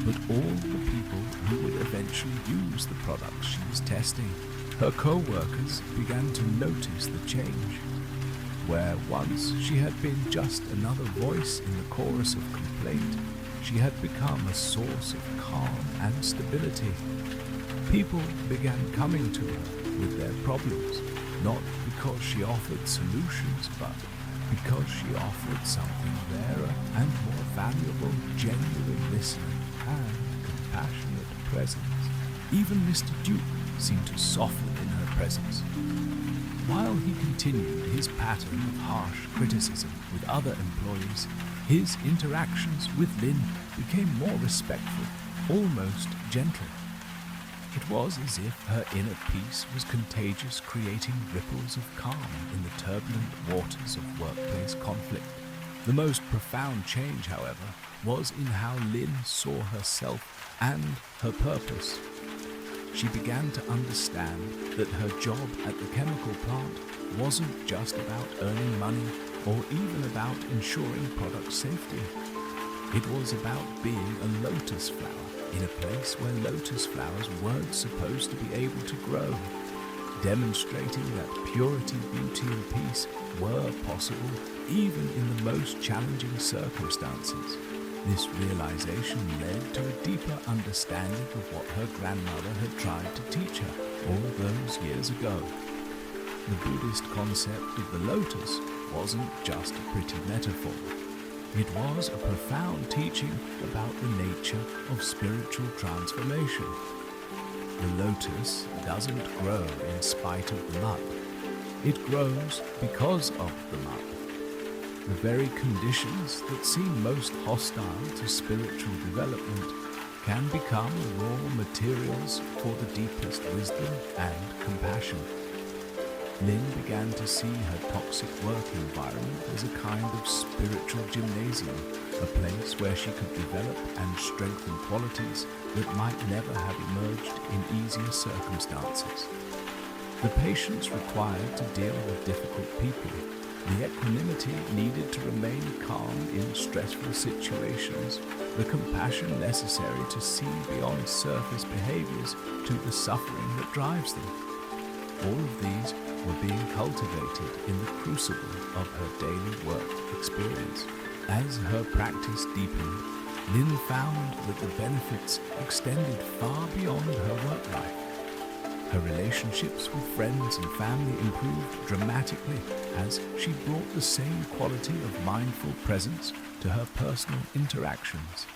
but all the people who would eventually use the products she was testing. Her co-workers began to notice the change. Where once she had been just another voice in the chorus of complaint, she had become a source of calm and stability. People began coming to her with their problems, not because she offered solutions, but because she offered something rarer and more valuable: genuine listening and compassionate presence. Even Mr. Duke seemed to soften in her presence. While he continued his pattern of harsh criticism with other employees, his interactions with Lynn became more respectful, almost gentle. It was as if her inner peace was contagious, creating ripples of calm in the turbulent waters of workplace conflict. The most profound change, however, was in how Lynn saw herself and her purpose. She began to understand that her job at the chemical plant wasn't just about earning money or even about ensuring product safety. It was about being a lotus flower in a place where lotus flowers weren't supposed to be able to grow, demonstrating that purity, beauty, and peace were possible even in the most challenging circumstances. This realization led to a deeper understanding of what her grandmother had tried to teach her all those years ago. The Buddhist concept of the lotus wasn't just a pretty metaphor. It was a profound teaching about the nature of spiritual transformation. The lotus doesn't grow in spite of the mud. It grows because of the mud. The very conditions that seem most hostile to spiritual development can become raw materials for the deepest wisdom and compassion. Lynn began to see her toxic work environment as a kind of spiritual gymnasium, a place where she could develop and strengthen qualities that might never have emerged in easier circumstances. The patience required to deal with difficult people, the equanimity needed to remain calm in stressful situations, the compassion necessary to see beyond surface behaviors to the suffering that drives them. All of these were being cultivated in the crucible of her daily work experience. As her practice deepened, Lynn found that the benefits extended far beyond her work life. Her relationships with friends and family improved dramatically as she brought the same quality of mindful presence to her personal interactions.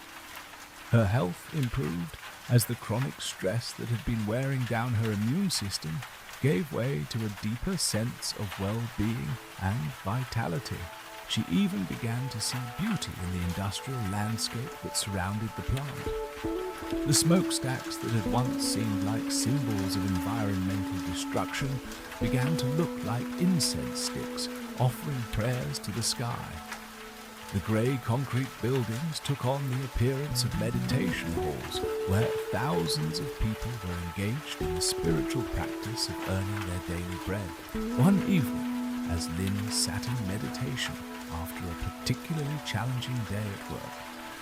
Her health improved as the chronic stress that had been wearing down her immune system gave way to a deeper sense of well-being and vitality. She even began to see beauty in the industrial landscape that surrounded the plant. The smokestacks that had once seemed like symbols of environmental destruction began to look like incense sticks offering prayers to the sky. The grey concrete buildings took on the appearance of meditation halls where thousands of people were engaged in the spiritual practice of earning their daily bread. One evening, as Lynn sat in meditation after a particularly challenging day at work,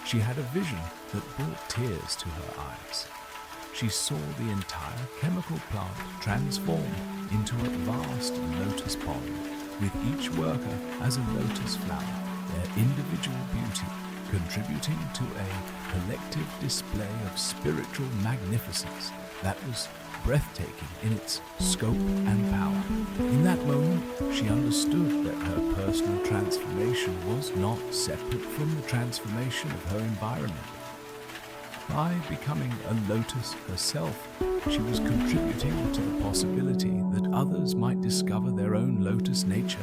she had a vision that brought tears to her eyes. She saw the entire chemical plant transform into a vast lotus pond, with each worker as a lotus flower, their individual beauty contributing to a collective display of spiritual magnificence that was breathtaking in its scope and power. In that moment, she understood that her personal transformation was not separate from the transformation of her environment. By becoming a lotus herself, she was contributing to the possibility that others might discover their own lotus nature.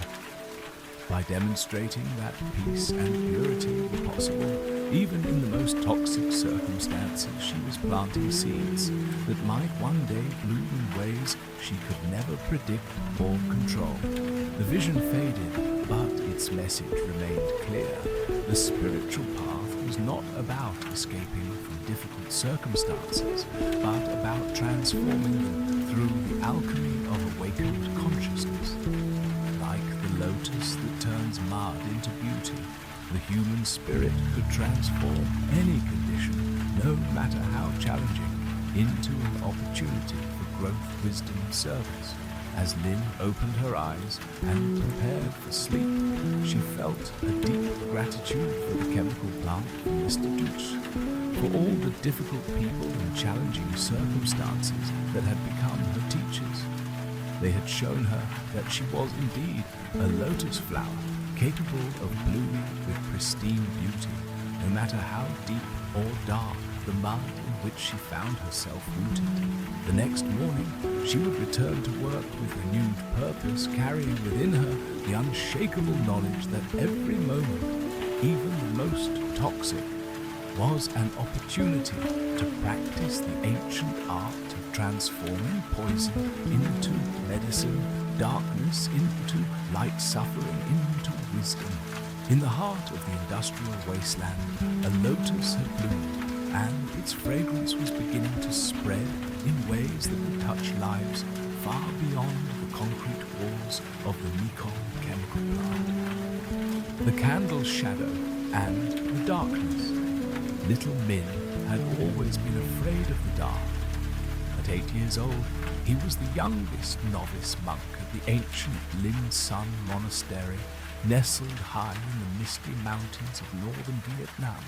By demonstrating that peace and purity were possible, even in the most toxic circumstances, she was planting seeds that might one day bloom in ways she could never predict or control. The vision faded, but its message remained clear. The spiritual path was not about escaping from difficult circumstances, but about transforming them through the alchemy of awakened consciousness. Like the lotus that turns mud into beauty, the human spirit could transform any condition, no matter how challenging, into an opportunity for growth, wisdom, and service. As Lynn opened her eyes and prepared for sleep, she felt a deep gratitude for the chemical plant from Mr. Dutch, for all the difficult people and challenging circumstances that had become her teachers. They had shown her that she was indeed a lotus flower, capable of blooming with pristine beauty, no matter how deep or dark the mud in which she found herself rooted. The next morning, she would return to work with renewed purpose, carrying within her the unshakable knowledge that every moment, even the most toxic, was an opportunity to practice the ancient art of transforming poison into medicine, darkness into light, suffering into wisdom. In the heart of the industrial wasteland, a lotus had bloomed, and its fragrance was beginning to spread in ways that would touch lives far beyond the concrete walls of the Mekong chemical plant. The candle's shadow and the darkness. Little Min had always been afraid of the dark. At 8 years old, he was the youngest novice monk at the ancient Lin Sun Monastery, nestled high in the misty mountains of northern Vietnam.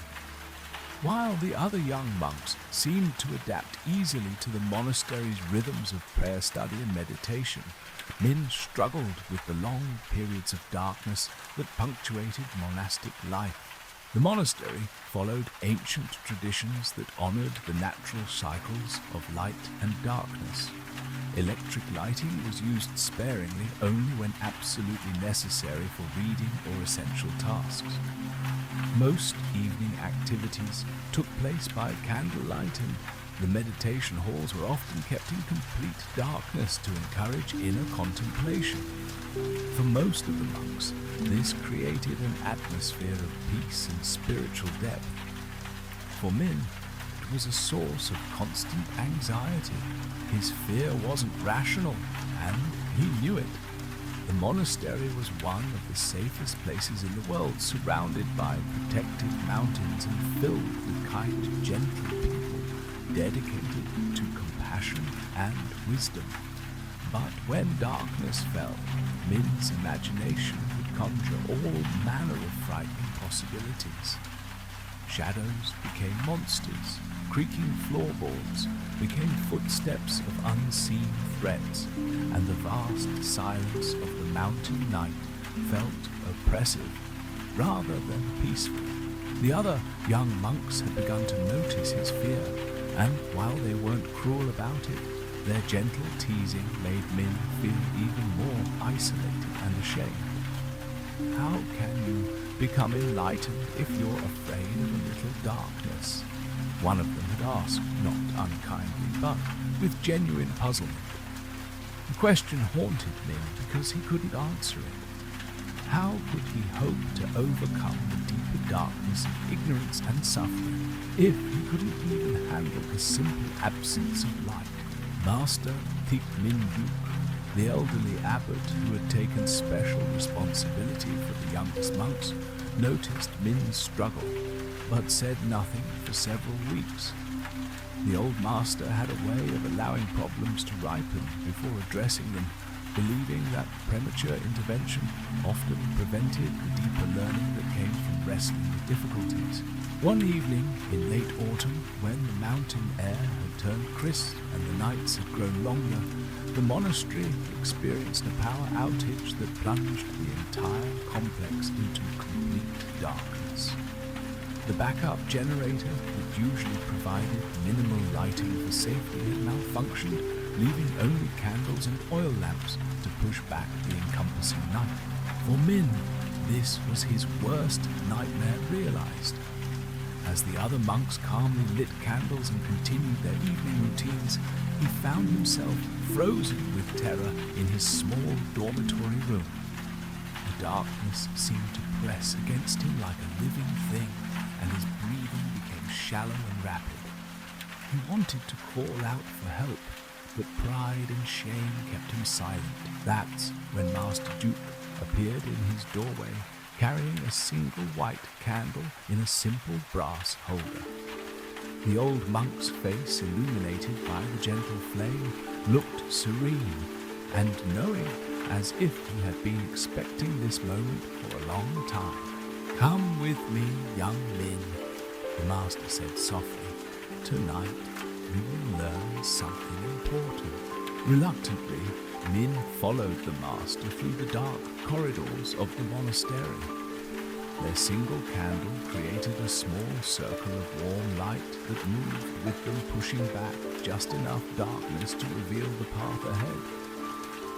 While the other young monks seemed to adapt easily to the monastery's rhythms of prayer, study, and meditation, Min struggled with the long periods of darkness that punctuated monastic life. The monastery followed ancient traditions that honored the natural cycles of light and darkness. Electric lighting was used sparingly only when absolutely necessary for reading or essential tasks. Most evening activities took place by candlelight, and the meditation halls were often kept in complete darkness to encourage inner contemplation. For most of the monks, this created an atmosphere of peace and spiritual depth. For Min, it was a source of constant anxiety. His fear wasn't rational, and he knew it. The monastery was one of the safest places in the world, surrounded by protected mountains and filled with kind, gentle people, dedicated to compassion and wisdom. But when darkness fell, Min's imagination would conjure all manner of frightening possibilities. Shadows became monsters, creaking floorboards became footsteps of unseen threats, and the vast silence of the mountain night felt oppressive rather than peaceful. The other young monks had begun to notice his fear, and while they weren't cruel about it, their gentle teasing made Min feel even more isolated and ashamed. How can you become enlightened if you're afraid of a little darkness? One of them had asked, not unkindly, but with genuine puzzlement. The question haunted Min because he couldn't answer it. How could he hope to overcome the deeper darkness of ignorance and suffering if he couldn't even handle the simple absence of light? Master Thich Min Yuk, the elderly abbot who had taken special responsibility for the youngest monks, noticed Min's struggle, but said nothing for several weeks. The old master had a way of allowing problems to ripen before addressing them, believing that premature intervention often prevented the deeper learning that came from wrestling with difficulties. One evening in late autumn, when the mountain air had turned crisp and the nights had grown longer, the monastery experienced a power outage that plunged the entire complex into complete darkness. The backup generator that usually provided minimal lighting for safety had malfunctioned, leaving only candles and oil lamps to push back the encompassing night. For Min, this was his worst nightmare realized. As the other monks calmly lit candles and continued their evening routines, he found himself frozen with terror in his small dormitory room. The darkness seemed to press against him like a living thing, and his breathing became shallow and rapid. He wanted to call out for help, but pride and shame kept him silent. That's when Master Duke appeared in his doorway, carrying a single white candle in a simple brass holder. The old monk's face, illuminated by the gentle flame, looked serene and knowing, as if he had been expecting this moment for a long time. "Come with me, young Min," the master said softly. "Tonight you will learn something important." Reluctantly, Min followed the master through the dark corridors of the monastery. Their single candle created a small circle of warm light that moved with them, pushing back just enough darkness to reveal the path ahead.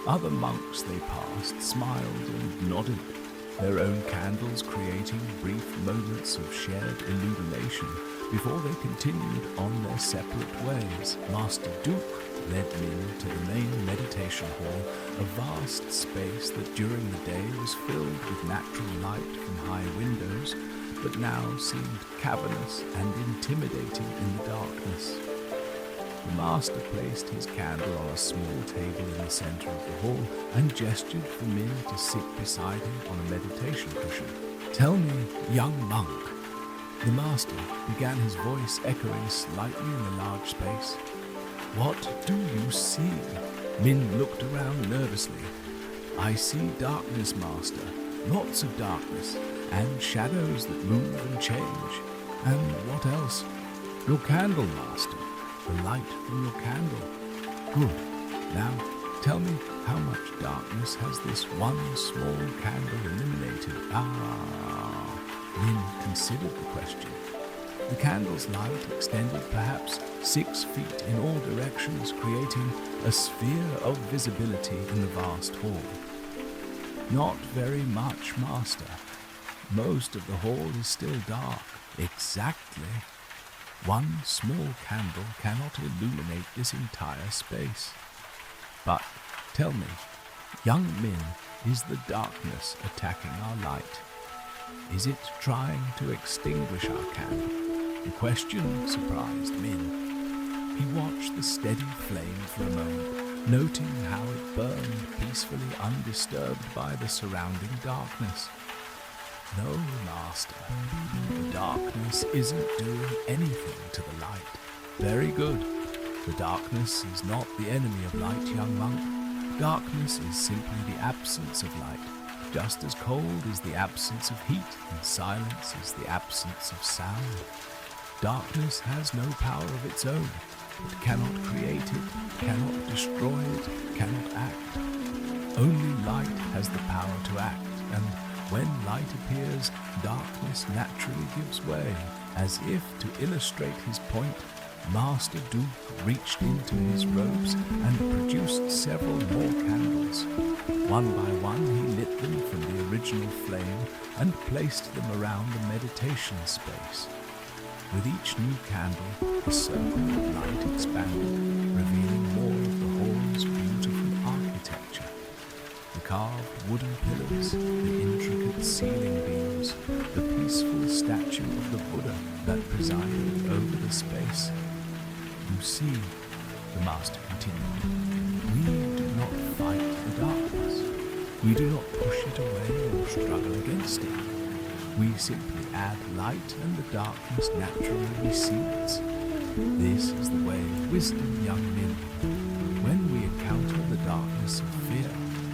Other monks they passed smiled and nodded, their own candles creating brief moments of shared illumination before they continued on their separate ways. Master Duke led Min to the main meditation hall, a vast space that during the day was filled with natural light from high windows, but now seemed cavernous and intimidating in the darkness. The master placed his candle on a small table in the center of the hall and gestured for Min to sit beside him on a meditation cushion. "Tell me, young monk," the master began, his voice echoing slightly in the large space. "What do you see?" Min looked around nervously. "I see darkness, master, lots of darkness, and shadows that move and change. And what else?" "Your candle, master. The light from your candle." "Good. Now tell me, how much darkness has this one small candle eliminated?" Min considered the question. The candle's light extended perhaps 6 feet in all directions, creating a sphere of visibility in the vast hall. "Not very much, master. Most of the hall is still dark." "Exactly. One small candle cannot illuminate this entire space. But tell me, young Min, is the darkness attacking our light? Is it trying to extinguish our candle?" The question surprised Min. He watched the steady flame for a moment, noting how it burned peacefully undisturbed by the surrounding darkness. "No, master, the darkness isn't doing anything to the light." "Very good. The darkness is not the enemy of light, young monk. Darkness is simply the absence of light, just as cold is the absence of heat and silence is the absence of sound. Darkness has no power of its own. It cannot create it, cannot destroy it, cannot act. Only light has the power to act, and when light appears, darkness naturally gives way. As if to illustrate his point, Master Duke reached into his robes and produced several more candles. One by one he lit them from the original flame and placed them around the meditation space. With each new candle, the circle of light expanded, revealing more of the hall's beautiful architecture. The carved wooden pillars, the intricate ceiling beams, the peaceful statue of the Buddha that presided over the space. You see, the Master continued, we do not fight the darkness. We do not push it away or struggle against it. We simply add light and the darkness naturally recedes. This is the way of wisdom, young men. When we encounter the darkness of fear,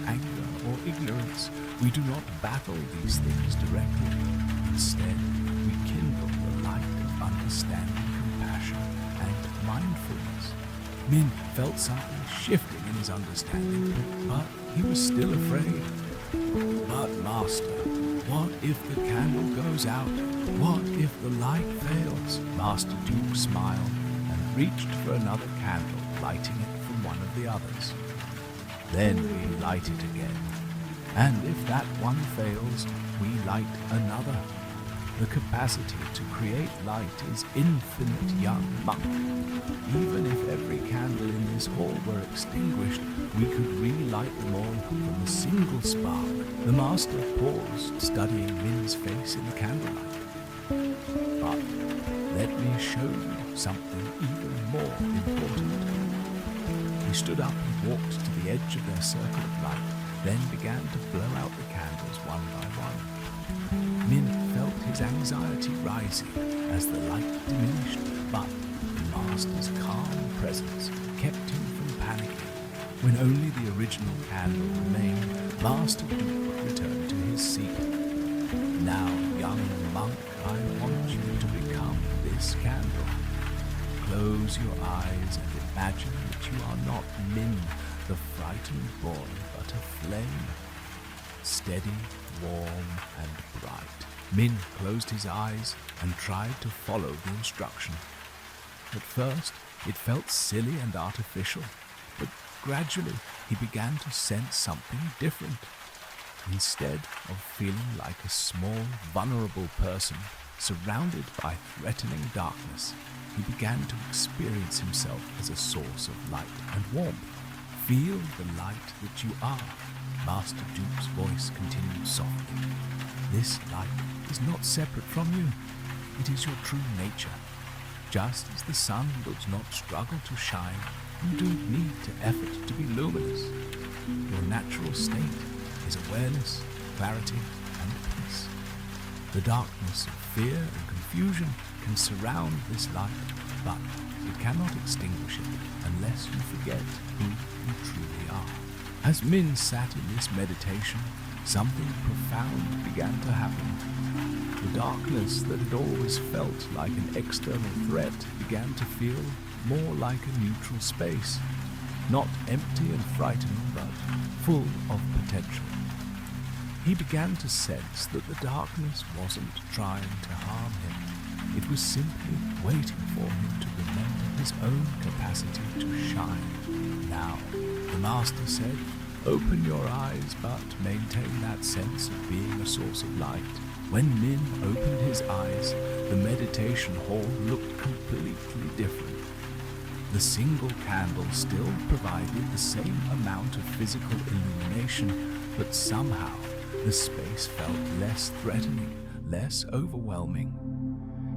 anger, or ignorance, we do not battle these things directly. Instead, we kindle the light of understanding, compassion, and mindfulness. Min felt something shifting in his understanding, but he was still afraid. But Master, what if the candle goes out? What if the light fails? Master Duke smiled and reached for another candle, lighting it from one of the others. Then we light it again. And if that one fails, we light another. The capacity to create light is infinite, young monk. Even if every candle in this hall were extinguished, we could relight them all from a single spark. The Master paused, studying Min's face in the candlelight. But let me show you something even more important. He stood up and walked to the edge of their circle of light, then began to blow out the candles one by one. Min felt his anxiety rising as the light diminished, but the Master's calm presence kept him from panicking. When only the original candle remained, Master Duke returned to his seat. Now, young monk, I want you to become this candle. Close your eyes and imagine that you are not Min, the frightened boy, but a flame. Steady, warm, and bright. Min closed his eyes and tried to follow the instruction. At first, it felt silly and artificial, but gradually he began to sense something different. Instead of feeling like a small, vulnerable person surrounded by threatening darkness, he began to experience himself as a source of light and warmth. Feel the light that you are. Master Duke's voice continued softly. This light is not separate from you. It is your true nature. Just as the sun does not struggle to shine, you don't need to effort to be luminous. Your natural state is awareness, clarity, and peace. The darkness of fear and confusion can surround this light, but it cannot extinguish it unless you forget who you truly are. As Min sat in this meditation, something profound began to happen. The darkness that had always felt like an external threat began to feel more like a neutral space, not empty and frightening, but full of potential. He began to sense that the darkness wasn't trying to harm him. It was simply waiting for him to remember his own capacity to shine. Now, the Master said, open your eyes, but maintain that sense of being a source of light. When Min opened his eyes, the meditation hall looked completely different. The single candle still provided the same amount of physical illumination, but somehow the space felt less threatening, less overwhelming.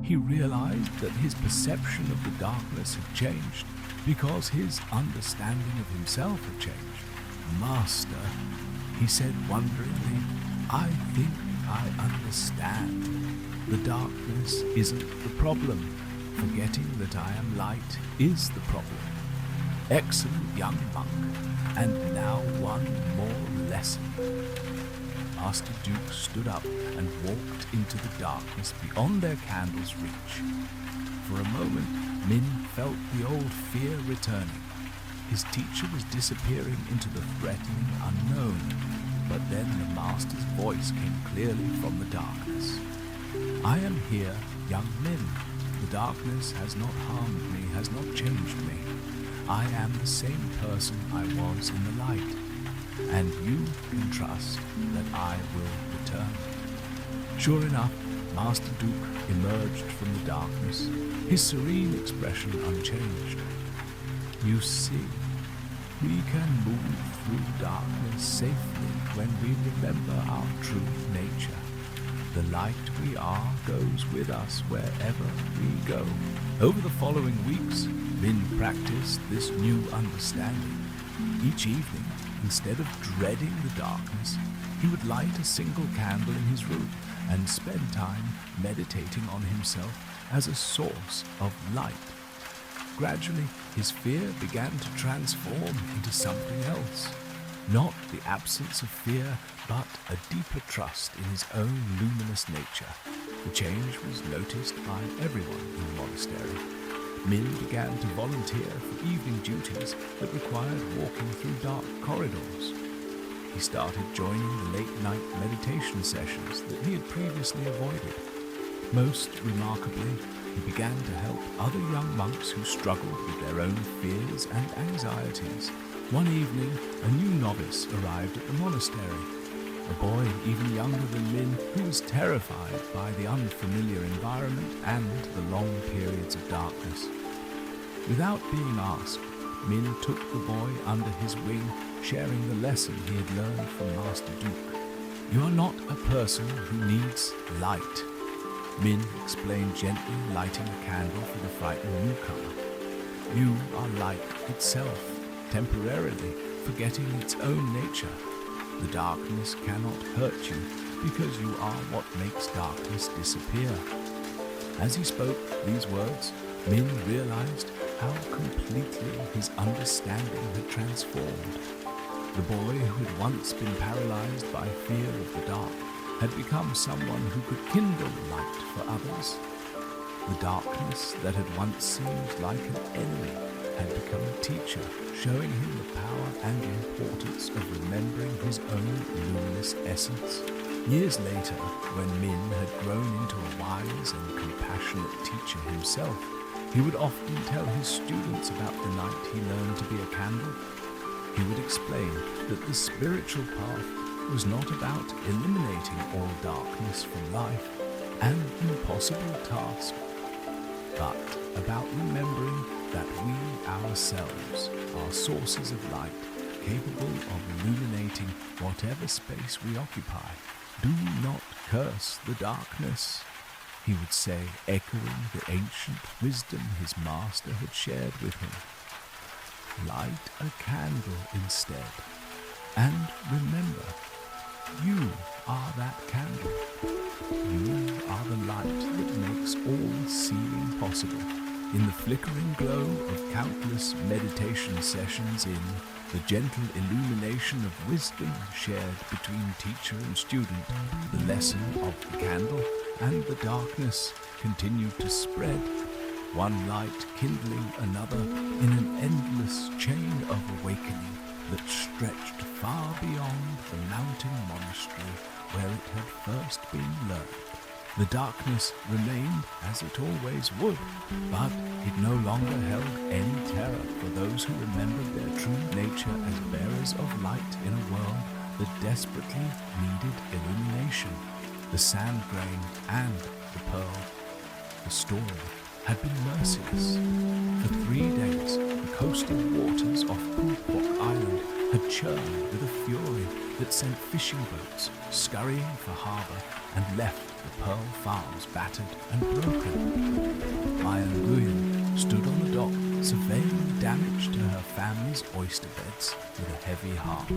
He realized that his perception of the darkness had changed because his understanding of himself had changed. Master, he said wonderingly, I think I understand. The darkness isn't the problem. Forgetting that I am light is the problem. Excellent young monk, and now one more lesson. Master Duke stood up and walked into the darkness beyond their candle's reach. For a moment, Min felt the old fear returning. His teacher was disappearing into the threatening unknown, but then the master's voice came clearly from the darkness. "I am here, young Min. The darkness has not harmed me, has not changed me. I am the same person I was in the light, and you can trust that I will return." Sure enough, Master Duke emerged from the darkness, his serene expression unchanged. "You see, we can move through darkness safely when we remember our true nature. The light we are goes with us wherever we go." Over the following weeks, Min practiced this new understanding. Each evening, instead of dreading the darkness, he would light a single candle in his room and spend time meditating on himself as a source of light. Gradually, his fear began to transform into something else. Not the absence of fear, but a deeper trust in his own luminous nature. The change was noticed by everyone in the monastery. Min began to volunteer for evening duties that required walking through dark corridors. He started joining the late-night meditation sessions that he had previously avoided. Most remarkably, he began to help other young monks who struggled with their own fears and anxieties. One evening, a new novice arrived at the monastery, a boy even younger than Min who was terrified by the unfamiliar environment and the long periods of darkness. Without being asked, Min took the boy under his wing, sharing the lesson he had learned from Master Duke. "You are not a person who needs light," Min explained, gently lighting a candle for the frightened newcomer. "You are light itself, temporarily forgetting its own nature. The darkness cannot hurt you because you are what makes darkness disappear." As he spoke these words, Min realized how completely his understanding had transformed. The boy who had once been paralyzed by fear of the dark had become someone who could kindle light for others. The darkness that had once seemed like an enemy had become a teacher, showing him the power and importance of remembering his own luminous essence. Years later, when Min had grown into a wise and compassionate teacher himself, he would often tell his students about the night he learned to be a candle. He would explain that the spiritual path was not about eliminating all darkness from life, an impossible task, but about remembering that we ourselves are sources of light, capable of illuminating whatever space we occupy. "Do not curse the darkness," he would say, echoing the ancient wisdom his master had shared with him. "Light a candle instead, and remember, you are that candle. You are the light that makes all seeing possible." In the flickering glow of countless meditation sessions, in the gentle illumination of wisdom shared between teacher and student, the lesson of the candle and the darkness continued to spread, one light kindling another in an endless chain of awakening that stretched far beyond the mountain monastery where it had first been learned. The darkness remained as it always would, but it no longer held any terror for those who remembered their true nature as bearers of light in a world that desperately needed illumination. The sand grain and the pearl, the storm, had been merciless. For 3 days, the coastal waters off Pulpok Island had churned with a fury that sent fishing boats scurrying for harbour and left the pearl farms battered and broken. Maya Nguyen stood on the dock, surveying the damage to her family's oyster beds with a heavy heart.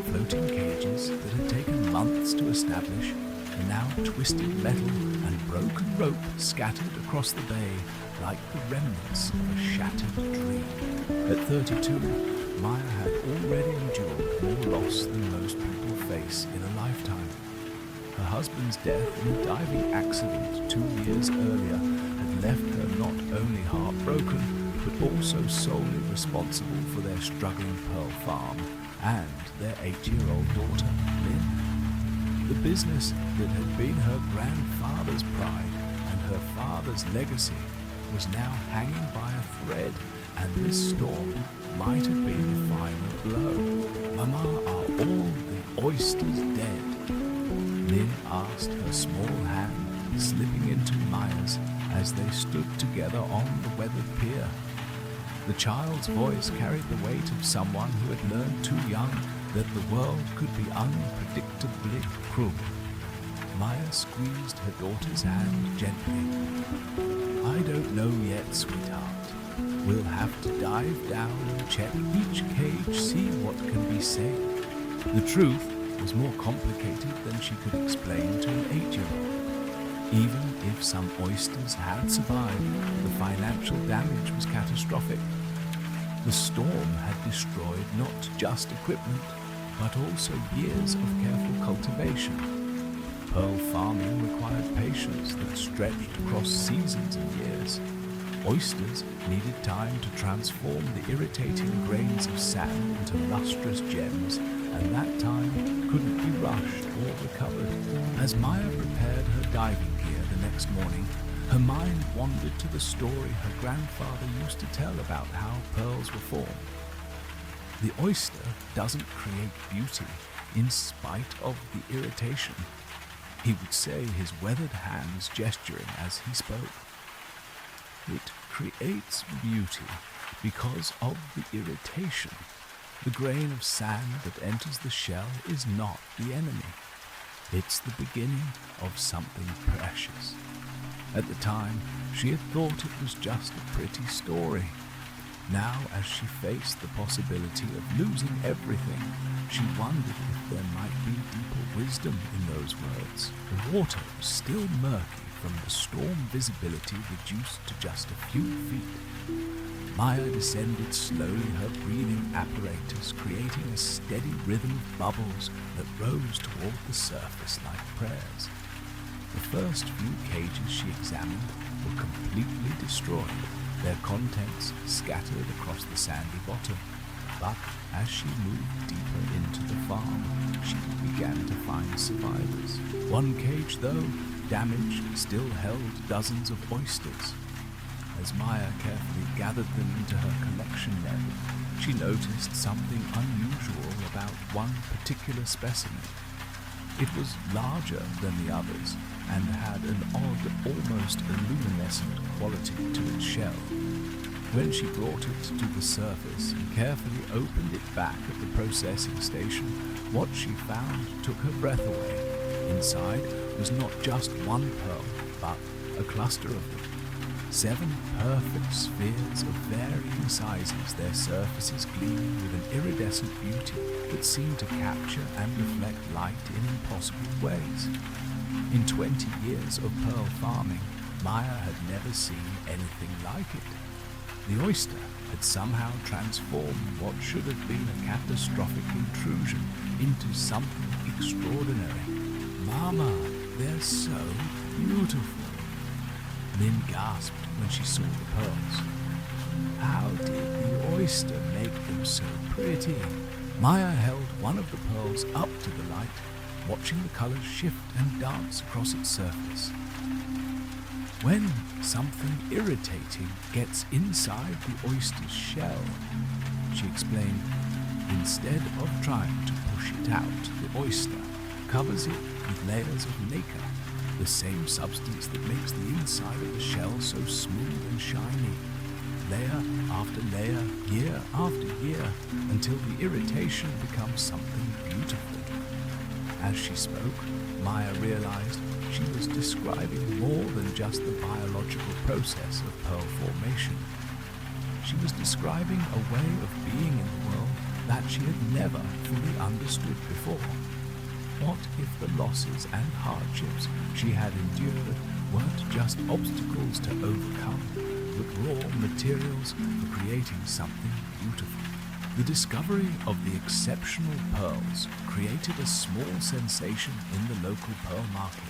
Floating cages that had taken months to establish were now twisted metal and broken rope scattered across the bay like the remnants of a shattered dream. At 32, Maya had already endured more loss than most people face in a lifetime. Her husband's death in a diving accident 2 years earlier had left her not only heartbroken, but also solely responsible for their struggling pearl farm and their 8-year-old daughter, Lynn. The business that had been her grandfather's pride and her father's legacy was now hanging by a thread, and this storm might have been the final blow. "Mama, are all the oysters dead?" Lynn asked, her small hand slipping into Maya's as they stood together on the weathered pier. The child's voice carried the weight of someone who had learned too young that the world could be unpredictably cruel. Maya squeezed her daughter's hand gently. "I don't know yet, sweetheart. We'll have to dive down and check each cage, see what can be saved." The truth was more complicated than she could explain to an 8-year-old. Even if some oysters had survived, the financial damage was catastrophic. The storm had destroyed not just equipment, but also years of careful cultivation. Pearl farming required patience that stretched across seasons and years. Oysters needed time to transform the irritating grains of sand into lustrous gems, and that time couldn't be rushed or recovered. As Maya prepared her diving gear the next morning, her mind wandered to the story her grandfather used to tell about how pearls were formed. The oyster doesn't create beauty in spite of the irritation, he would say, his weathered hands gesturing as he spoke. It creates beauty because of the irritation. The grain of sand that enters the shell is not the enemy. It's the beginning of something precious. At the time, she had thought it was just a pretty story. Now, as she faced the possibility of losing everything, she wondered if there might be deeper wisdom in those words. The water was still murky from the storm, visibility reduced to just a few feet. Maya descended slowly, her breathing apparatus creating a steady rhythm of bubbles that rose toward the surface like prayers. The first few cages she examined were completely destroyed, their contents scattered across the sandy bottom. But as she moved deeper into the farm, she began to find survivors. One cage, though, damaged, still held dozens of oysters. As Maya carefully gathered them into her collection net, she noticed something unusual about one particular specimen. It was larger than the others and had an odd, almost luminescent quality to its shell. When she brought it to the surface and carefully opened it back at the processing station, what she found took her breath away. Inside was not just one pearl, but a cluster of them. 7 perfect spheres of varying sizes, their surfaces gleaming with an iridescent beauty that seemed to capture and reflect light in impossible ways. In 20 years of pearl farming, Maya had never seen anything like it. The oyster had somehow transformed what should have been a catastrophic intrusion into something extraordinary. "Mama, they're so beautiful," Lynn gasped when she saw the pearls. "How did the oyster make them so pretty?" Maya held one of the pearls up to the light, watching the colors shift and dance across its surface. "When something irritating gets inside the oyster's shell," she explained, "instead of trying to push it out, the oyster covers it with layers of nacre, the same substance that makes the inside of the shell so smooth and shiny. Layer after layer, year after year, until the irritation becomes something beautiful." As she spoke, Maya realized she was describing more than just the biological process of pearl formation. She was describing a way of being in the world that she had never fully understood before. What if the losses and hardships she had endured weren't just obstacles to overcome, but raw materials for creating something beautiful? The discovery of the exceptional pearls created a small sensation in the local pearl market.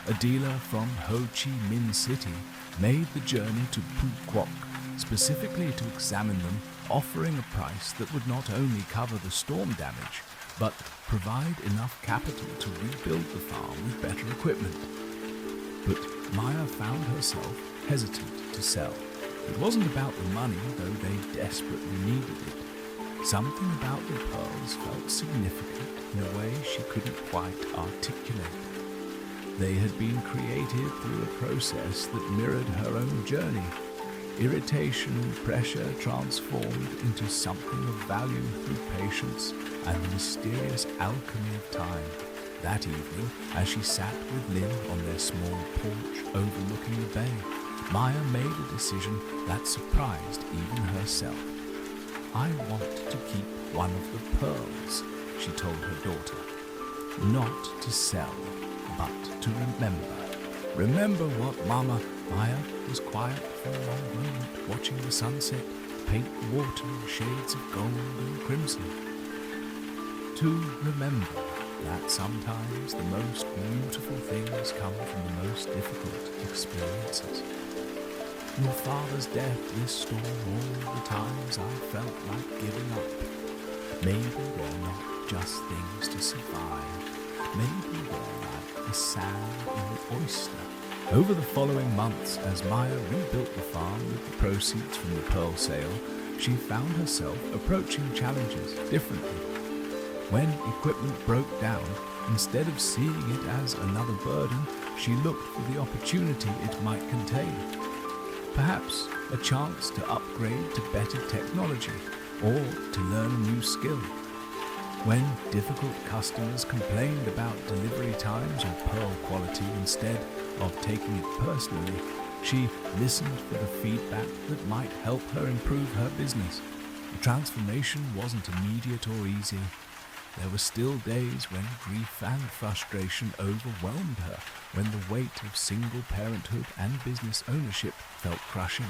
A dealer from Ho Chi Minh City made the journey to Phu Quoc specifically to examine them, offering a price that would not only cover the storm damage, but provide enough capital to rebuild the farm with better equipment. But Maya found herself hesitant to sell. It wasn't about the money, though they desperately needed it. Something about the pearls felt significant in a way she couldn't quite articulate. They had been created through a process that mirrored her own journey. Irritation and pressure transformed into something of value through patience and the mysterious alchemy of time. That evening, as she sat with Lin on their small porch overlooking the bay, Maya made a decision that surprised even herself. "I want to keep one of the pearls," she told her daughter. "Not to sell, but to remember." "Remember what, Mama?" Maya was quiet for a long moment, watching the sunset paint the water in shades of gold and crimson. "To remember that sometimes the most beautiful things come from the most difficult experiences. Your father's death restored all the times I felt like giving up. Maybe they're not just things to survive. Maybe they're like the sand in the oyster." Over the following months, as Maya rebuilt the farm with the proceeds from the pearl sale, she found herself approaching challenges differently. When equipment broke down, instead of seeing it as another burden, she looked for the opportunity it might contain. Perhaps a chance to upgrade to better technology or to learn a new skill. When difficult customers complained about delivery times or pearl quality instead of taking it personally, she listened for the feedback that might help her improve her business. The transformation wasn't immediate or easy. There were still days when grief and frustration overwhelmed her, when the weight of single parenthood and business ownership felt crushing.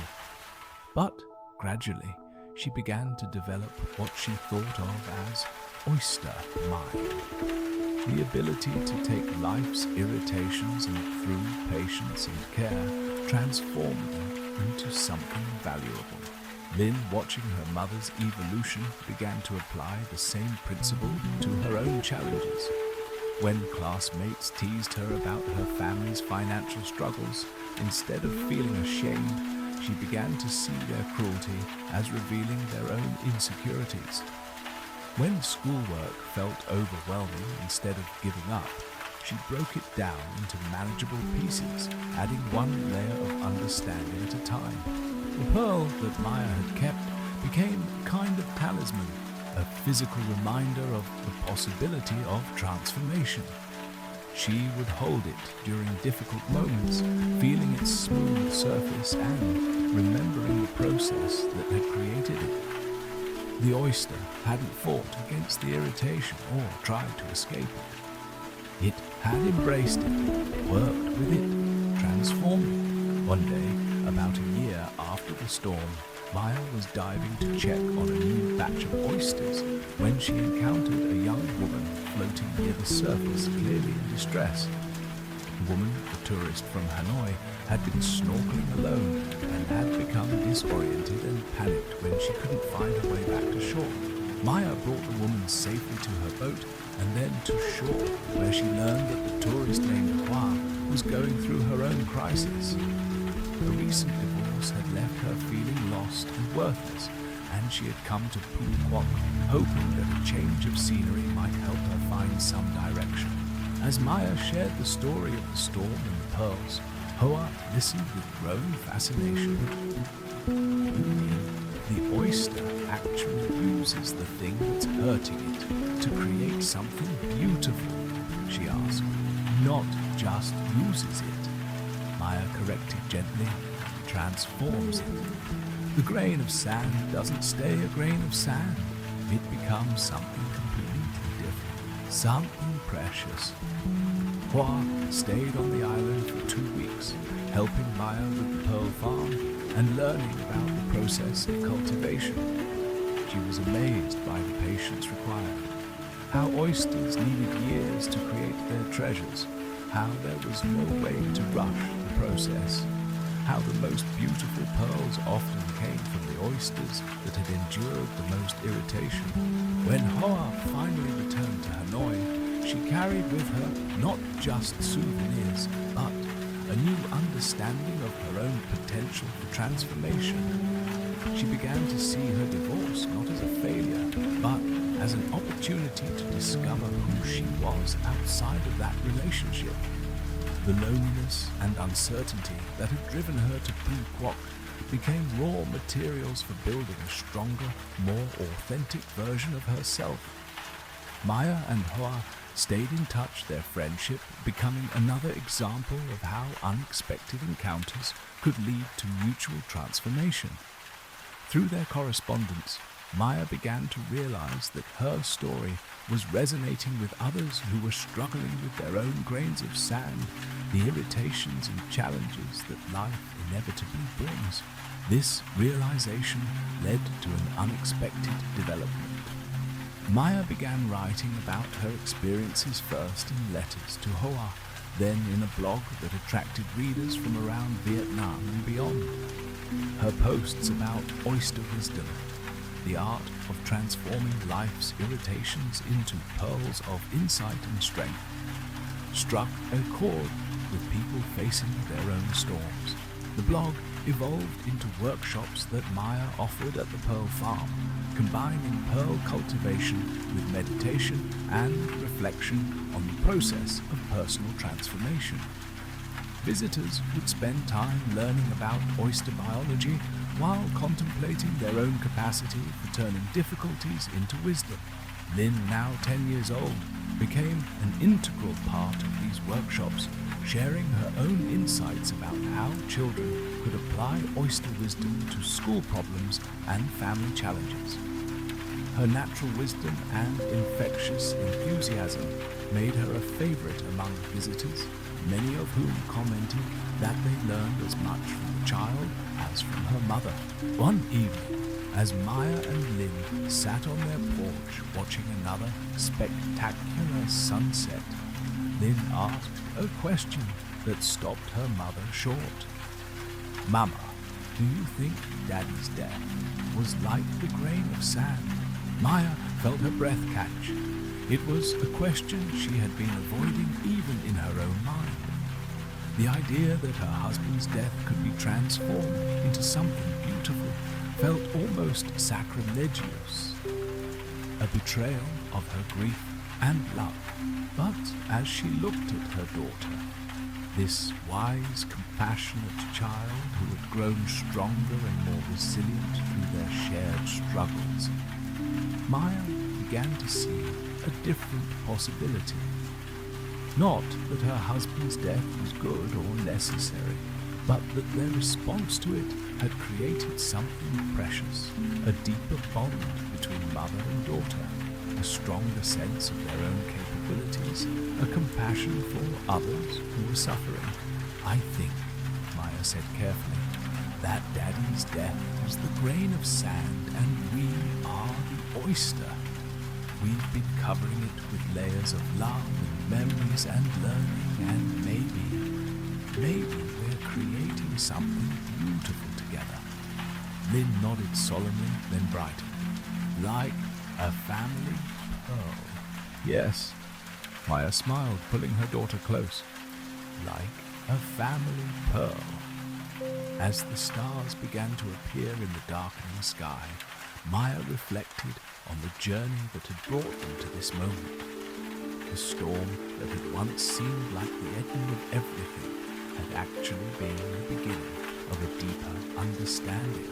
But gradually, she began to develop what she thought of as oyster mind. The ability to take life's irritations and through patience and care, transform them into something valuable. Lin, watching her mother's evolution, began to apply the same principle to her own challenges. When classmates teased her about her family's financial struggles, instead of feeling ashamed, she began to see their cruelty as revealing their own insecurities. When schoolwork felt overwhelming, instead of giving up, she broke it down into manageable pieces, adding one layer of understanding at a time. The pearl that Maya had kept became a kind of talisman, a physical reminder of the possibility of transformation. She would hold it during difficult moments, feeling its smooth surface and remembering the process that had created it. The oyster hadn't fought against the irritation or tried to escape it. It had embraced it, worked with it, transformed it. One day, about a year after the storm, Maya was diving to check on a new batch of oysters when she encountered a young woman floating near the surface, clearly in distress. The woman, a tourist from Hanoi, had been snorkeling alone and had become disoriented and panicked when she couldn't find her way back to shore. Maya brought the woman safely to her boat and then to shore, where she learned that the tourist named Hua was going through her own crisis. A recent divorce had left her feeling lost and worthless, and she had come to Phu Quoc, hoping that a change of scenery might help her find some direction. As Maya shared the story of the storm and the pearls, Hoa listened with growing fascination. "You mean the oyster actually uses the thing that's hurting it to create something beautiful?" she asked. "Not just uses it," Maya corrected gently, "transforms it. The grain of sand doesn't stay a grain of sand. It becomes something completely different, something precious." Hua stayed on the island for 2 weeks, helping Maya with the pearl farm and learning about the process of cultivation. she was amazed by the patience required. How oysters needed years to create their treasures. How there was no way to rush the process. How the most beautiful pearls often came from the oysters that had endured the most irritation. When Hoa finally returned to Hanoi, she carried with her not just souvenirs, but a new understanding of her own potential for transformation. She began to see her divorce not as a failure, but as an opportunity to discover who she was outside of that relationship. The loneliness and uncertainty that had driven her to Phu Quoc became raw materials for building a stronger, more authentic version of herself. Maya and Hoa stayed in touch, their friendship becoming another example of how unexpected encounters could lead to mutual transformation. Through their correspondence, Maya began to realize that her story was resonating with others who were struggling with their own grains of sand, the irritations and challenges that life inevitably brings. This realization led to an unexpected development. Maya began writing about her experiences first in letters to Hoa, then in a blog that attracted readers from around Vietnam and beyond. Her posts about oyster wisdom, the art of transforming life's irritations into pearls of insight and strength, struck a chord with people facing their own storms. The blog evolved into workshops that Maya offered at the Pearl Farm, combining pearl cultivation with meditation and reflection on the process of personal transformation. Visitors would spend time learning about oyster biology while contemplating their own capacity for turning difficulties into wisdom. Lynn, now 10 years old, became an integral part of these workshops, sharing her own insights about how children could apply oyster wisdom to school problems and family challenges. Her natural wisdom and infectious enthusiasm made her a favorite among visitors, many of whom commented that they learned as much from the child as from her mother. One evening, as Maya and Lynn sat on their porch watching another spectacular sunset, Lynn asked a question that stopped her mother short. "Mama, do you think Daddy's death was like the grain of sand?" Maya felt her breath catch. It was a question she had been avoiding even in her own mind. The idea that her husband's death could be transformed into something beautiful felt almost sacrilegious, a betrayal of her grief and love. But as she looked at her daughter, this wise, compassionate child who had grown stronger and more resilient through their shared struggles, Maya began to see a different possibility. Not that her husband's death was good or necessary, but that their response to it had created something precious, a deeper bond between mother and daughter, a stronger sense of their own capabilities, a compassion for others who were suffering. "I think," Maya said carefully, "that Daddy's death was the grain of sand and we are the oyster. We've been covering it with layers of love and memories and learning, and maybe we're creating something beautiful together." Lynn nodded solemnly, then brightened. "Like a family pearl." "Yes," Maya smiled, pulling her daughter close. "Like a family pearl." As the stars began to appear in the darkening sky, Maya reflected on the journey that had brought them to this moment. The storm that had once seemed like the ending of everything had actually been the beginning of a deeper understanding.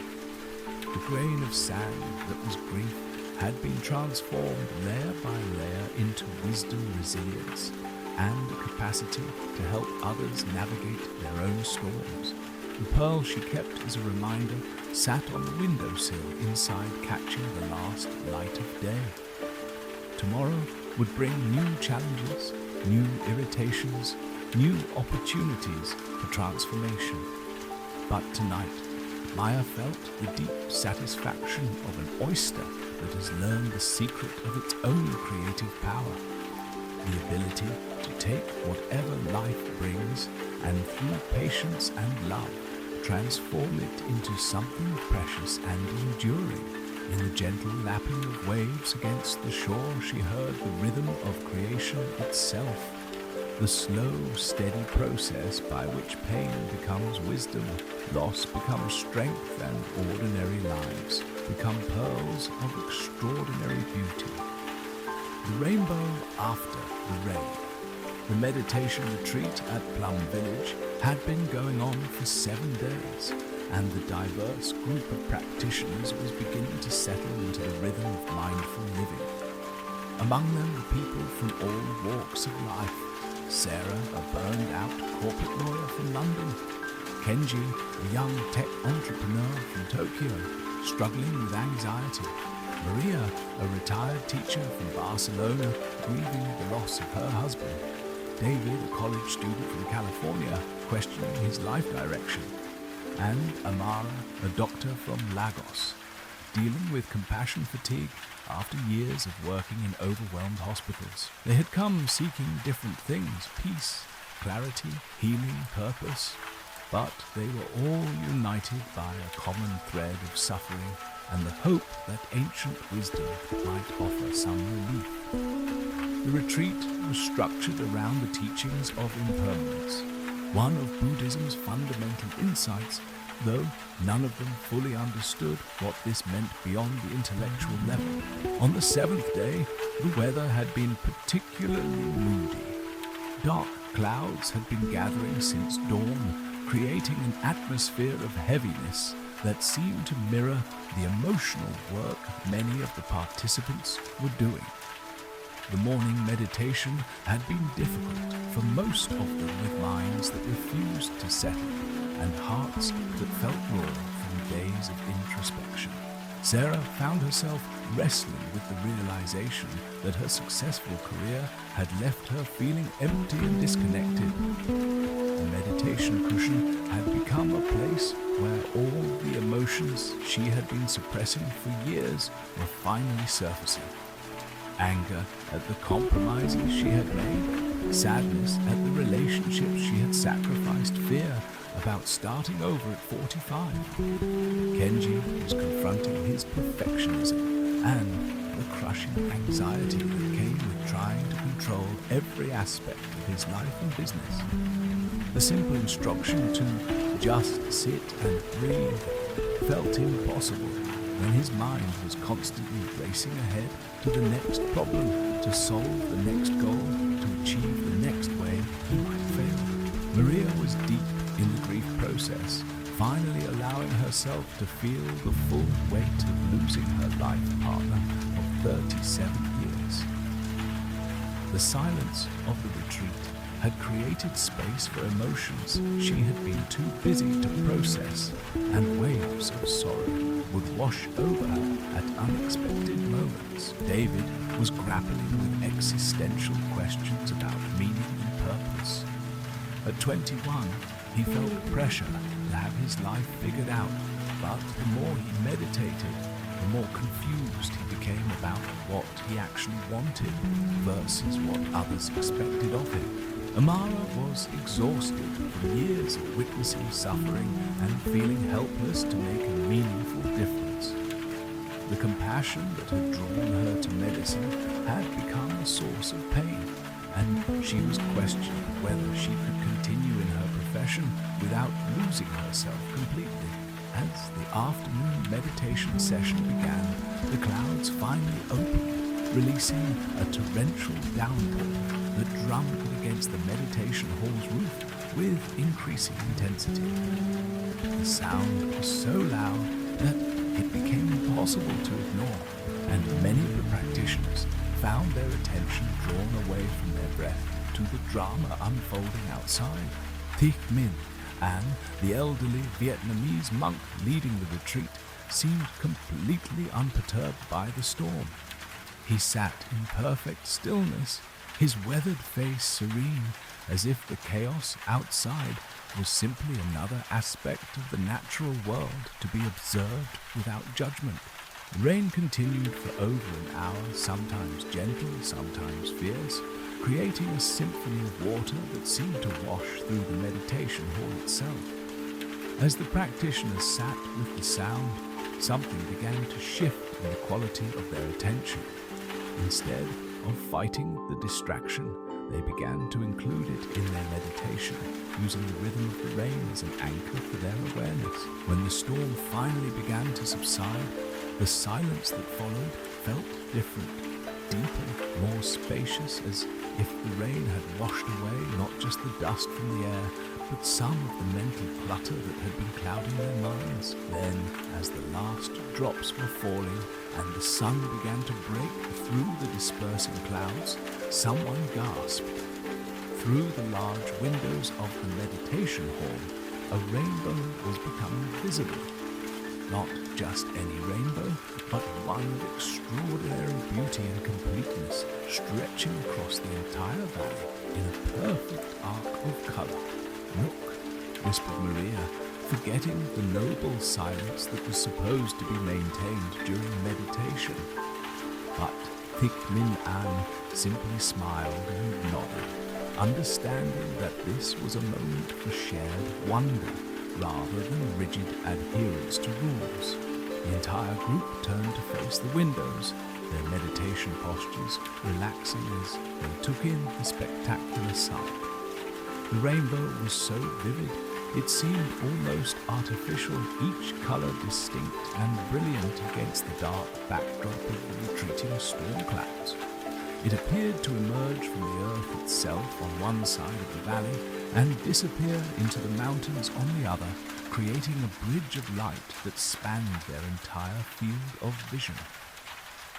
The grain of sand that was grief had been transformed layer by layer into wisdom, resilience, and a capacity to help others navigate their own storms. The pearl she kept as a reminder sat on the windowsill inside, catching the last light of day. Tomorrow would bring new challenges, new irritations, new opportunities for transformation. But tonight, Maya felt the deep satisfaction of an oyster that has learned the secret of its own creative power, the ability to take whatever life brings and through patience and love transform it into something precious and enduring. In the gentle lapping of waves against the shore, she heard the rhythm of creation itself, the slow, steady process by which pain becomes wisdom, loss becomes strength, and ordinary lives become pearls of extraordinary beauty. The rainbow after the rain. The meditation retreat at Plum Village had been going on for 7 days, and the diverse group of practitioners was beginning to settle into the rhythm of mindful living. Among them were people from all walks of life. Sarah, a burned-out corporate lawyer from London. Kenji, a young tech entrepreneur from Tokyo, struggling with anxiety. Maria, a retired teacher from Barcelona, grieving the loss of her husband. David, a college student from California, questioning his life direction. And Amara, a doctor from Lagos, dealing with compassion fatigue after years of working in overwhelmed hospitals. They had come seeking different things: peace, clarity, healing, purpose. But they were all united by a common thread of suffering and the hope that ancient wisdom might offer some relief. The retreat was structured around the teachings of impermanence, one of Buddhism's fundamental insights, though none of them fully understood what this meant beyond the intellectual level. On the 7th day, the weather had been particularly moody. Dark clouds had been gathering since dawn, creating an atmosphere of heaviness that seemed to mirror the emotional work many of the participants were doing. The morning meditation had been difficult for most of them, with minds that refused to settle and hearts that felt raw from days of introspection. Sarah found herself wrestling with the realization that her successful career had left her feeling empty and disconnected. The meditation cushion had become a place where all the emotions she had been suppressing for years were finally surfacing. Anger at the compromises she had made, sadness at the relationships she had sacrificed, fear about starting over at 45. Kenji was confronting his perfectionism and the crushing anxiety that came with trying to control every aspect of his life and business. The simple instruction to just sit and breathe felt impossible when his mind was constantly racing ahead to the next problem, to solve the next goal, to achieve the next way he might fail. Maria was deep in the grief process, finally allowing herself to feel the full weight of losing her life partner of 37 years. The silence of the retreat had created space for emotions she had been too busy to process, and waves of sorrow would wash over her at unexpected moments. David was grappling with existential questions about meaning and purpose. At 21, he felt pressure to have his life figured out, but the more he meditated, the more confused he became about what he actually wanted versus what others expected of him. Amara was exhausted from years of witnessing suffering and feeling helpless to make a meaningful difference. The compassion that had drawn her to medicine had become a source of pain, and she was questioning whether she could continue in her profession without losing herself completely. As the afternoon meditation session began, the clouds finally opened, releasing a torrential downpour that drummed against the meditation hall's roof with increasing intensity. The sound was so loud that it became impossible to ignore, and many of the practitioners found their attention drawn away from their breath to the drama unfolding outside. Thich Minh and the elderly Vietnamese monk leading the retreat seemed completely unperturbed by the storm. He sat in perfect stillness, his weathered face serene, as if the chaos outside was simply another aspect of the natural world to be observed without judgment. The rain continued for over an hour, sometimes gentle, sometimes fierce, creating a symphony of water that seemed to wash through the meditation hall itself. As the practitioners sat with the sound, something began to shift in the quality of their attention. Instead of fighting the distraction, they began to include it in their meditation, using the rhythm of the rain as an anchor for their awareness. When the storm finally began to subside, the silence that followed felt different, deeper, more spacious, as if the rain had washed away not just the dust from the air, but some of the mental clutter that had been clouding their minds. Then, as the last drops were falling and the sun began to break through the dispersing clouds, someone gasped. Through the large windows of the meditation hall, a rainbow was becoming visible. Not just any rainbow, but one of extraordinary beauty and completeness, stretching across the entire valley in a perfect arc of color. "Look," whispered Maria, forgetting the noble silence that was supposed to be maintained during meditation. But Thich Minh An simply smiled and nodded, understanding that this was a moment for shared wonder rather than rigid adherence to rules. The entire group turned to face the windows, their meditation postures relaxing as they took in the spectacular sight. The rainbow was so vivid, it seemed almost artificial, each color distinct and brilliant against the dark backdrop of the retreating storm clouds. It appeared to emerge from the earth itself on one side of the valley and disappear into the mountains on the other, creating a bridge of light that spanned their entire field of vision.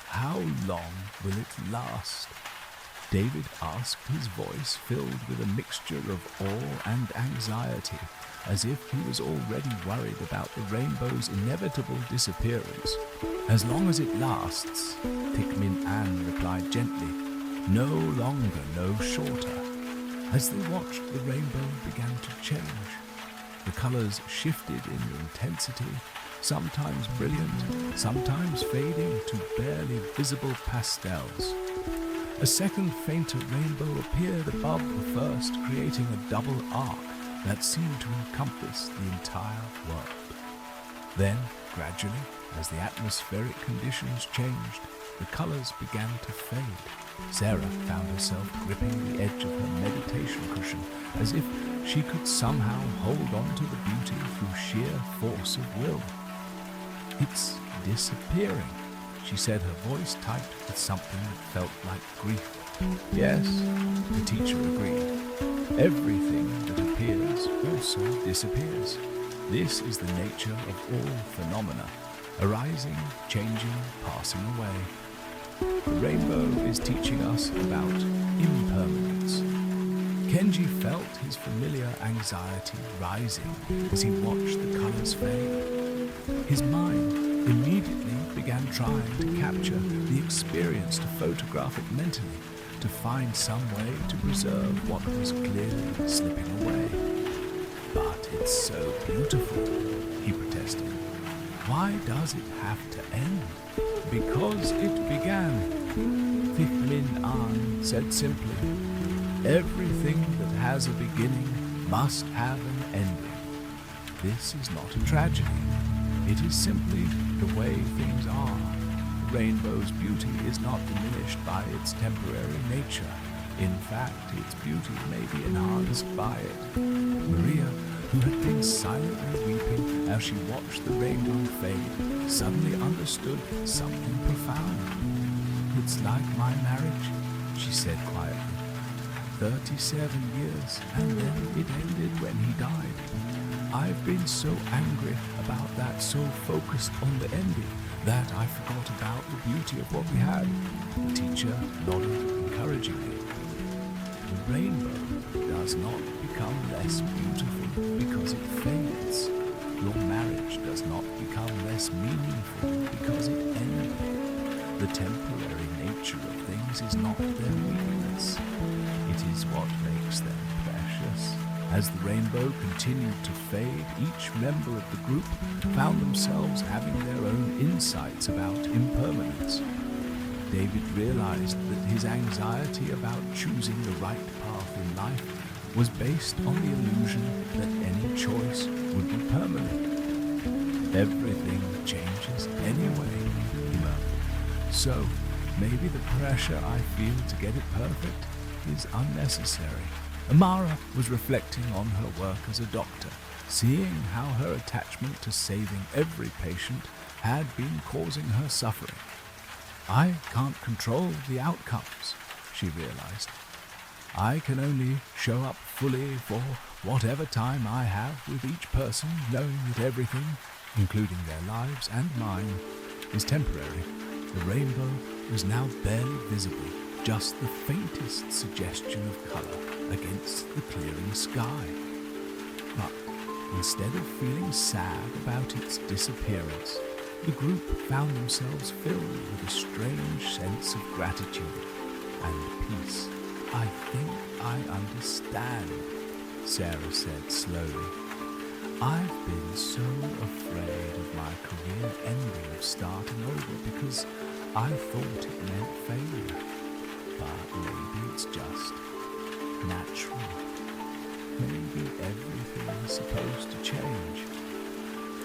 "How long will it last?" David asked, his voice filled with a mixture of awe and anxiety, as if he was already worried about the rainbow's inevitable disappearance. "As long as it lasts," Thich Minh An replied gently. "No longer, no shorter." As they watched, the rainbow began to change. The colors shifted in intensity, sometimes brilliant, sometimes fading to barely visible pastels. A second fainter rainbow appeared above the first, creating a double arc that seemed to encompass the entire world. Then, gradually, as the atmospheric conditions changed, the colors began to fade. Sarah found herself gripping the edge of her meditation cushion as if she could somehow hold on to the beauty through sheer force of will. "It's disappearing," she said, her voice tight with something that felt like grief. "Yes," the teacher agreed. "Everything that appears also disappears. This is the nature of all phenomena, arising, changing, passing away. The rainbow is teaching us about impermanence." Kenji felt his familiar anxiety rising as he watched the colors fade. His mind immediately began trying to capture the experience, to photograph it mentally, to find some way to preserve what was clearly slipping away. "But it's so beautiful," he protested. "Why does it have to end?" "Because it began," Thich Minh An said simply. "Everything that has a beginning must have an ending. This is not a tragedy. It is simply the way things are. The rainbow's beauty is not diminished by its temporary nature. In fact, its beauty may be enhanced by it." Maria, who had been silently weeping as she watched the rainbow fade, suddenly understood something profound. "It's like my marriage," she said quietly. 37 years, and then it ended when he died. I've been so angry about that, so focused on the ending, that I forgot about the beauty of what we had." The teacher nodded encouragingly. "The rainbow does not become less beautiful because it fades. Your marriage does not become less meaningful because it ended. The temporary nature of things is not their weakness. It is what makes them precious." As the rainbow continued to fade, each member of the group found themselves having their own insights about impermanence. David realized that his anxiety about choosing the right path in life was based on the illusion that any choice would be permanent. Everything changes anyway, he murmured. So, maybe the pressure I feel to get it perfect is unnecessary. Amara was reflecting on her work as a doctor, seeing how her attachment to saving every patient had been causing her suffering. I can't control the outcomes, she realized. I can only show up fully for whatever time I have with each person, knowing that everything, including their lives and mine, is temporary. The rainbow was now barely visible, just the faintest suggestion of color against the clearing sky. But instead of feeling sad about its disappearance, the group found themselves filled with a strange sense of gratitude and peace. I think I understand, Sarah said slowly. I've been so afraid of my career ending, of starting over, because I thought it meant failure. But maybe it's just natural. Maybe everything is supposed to change.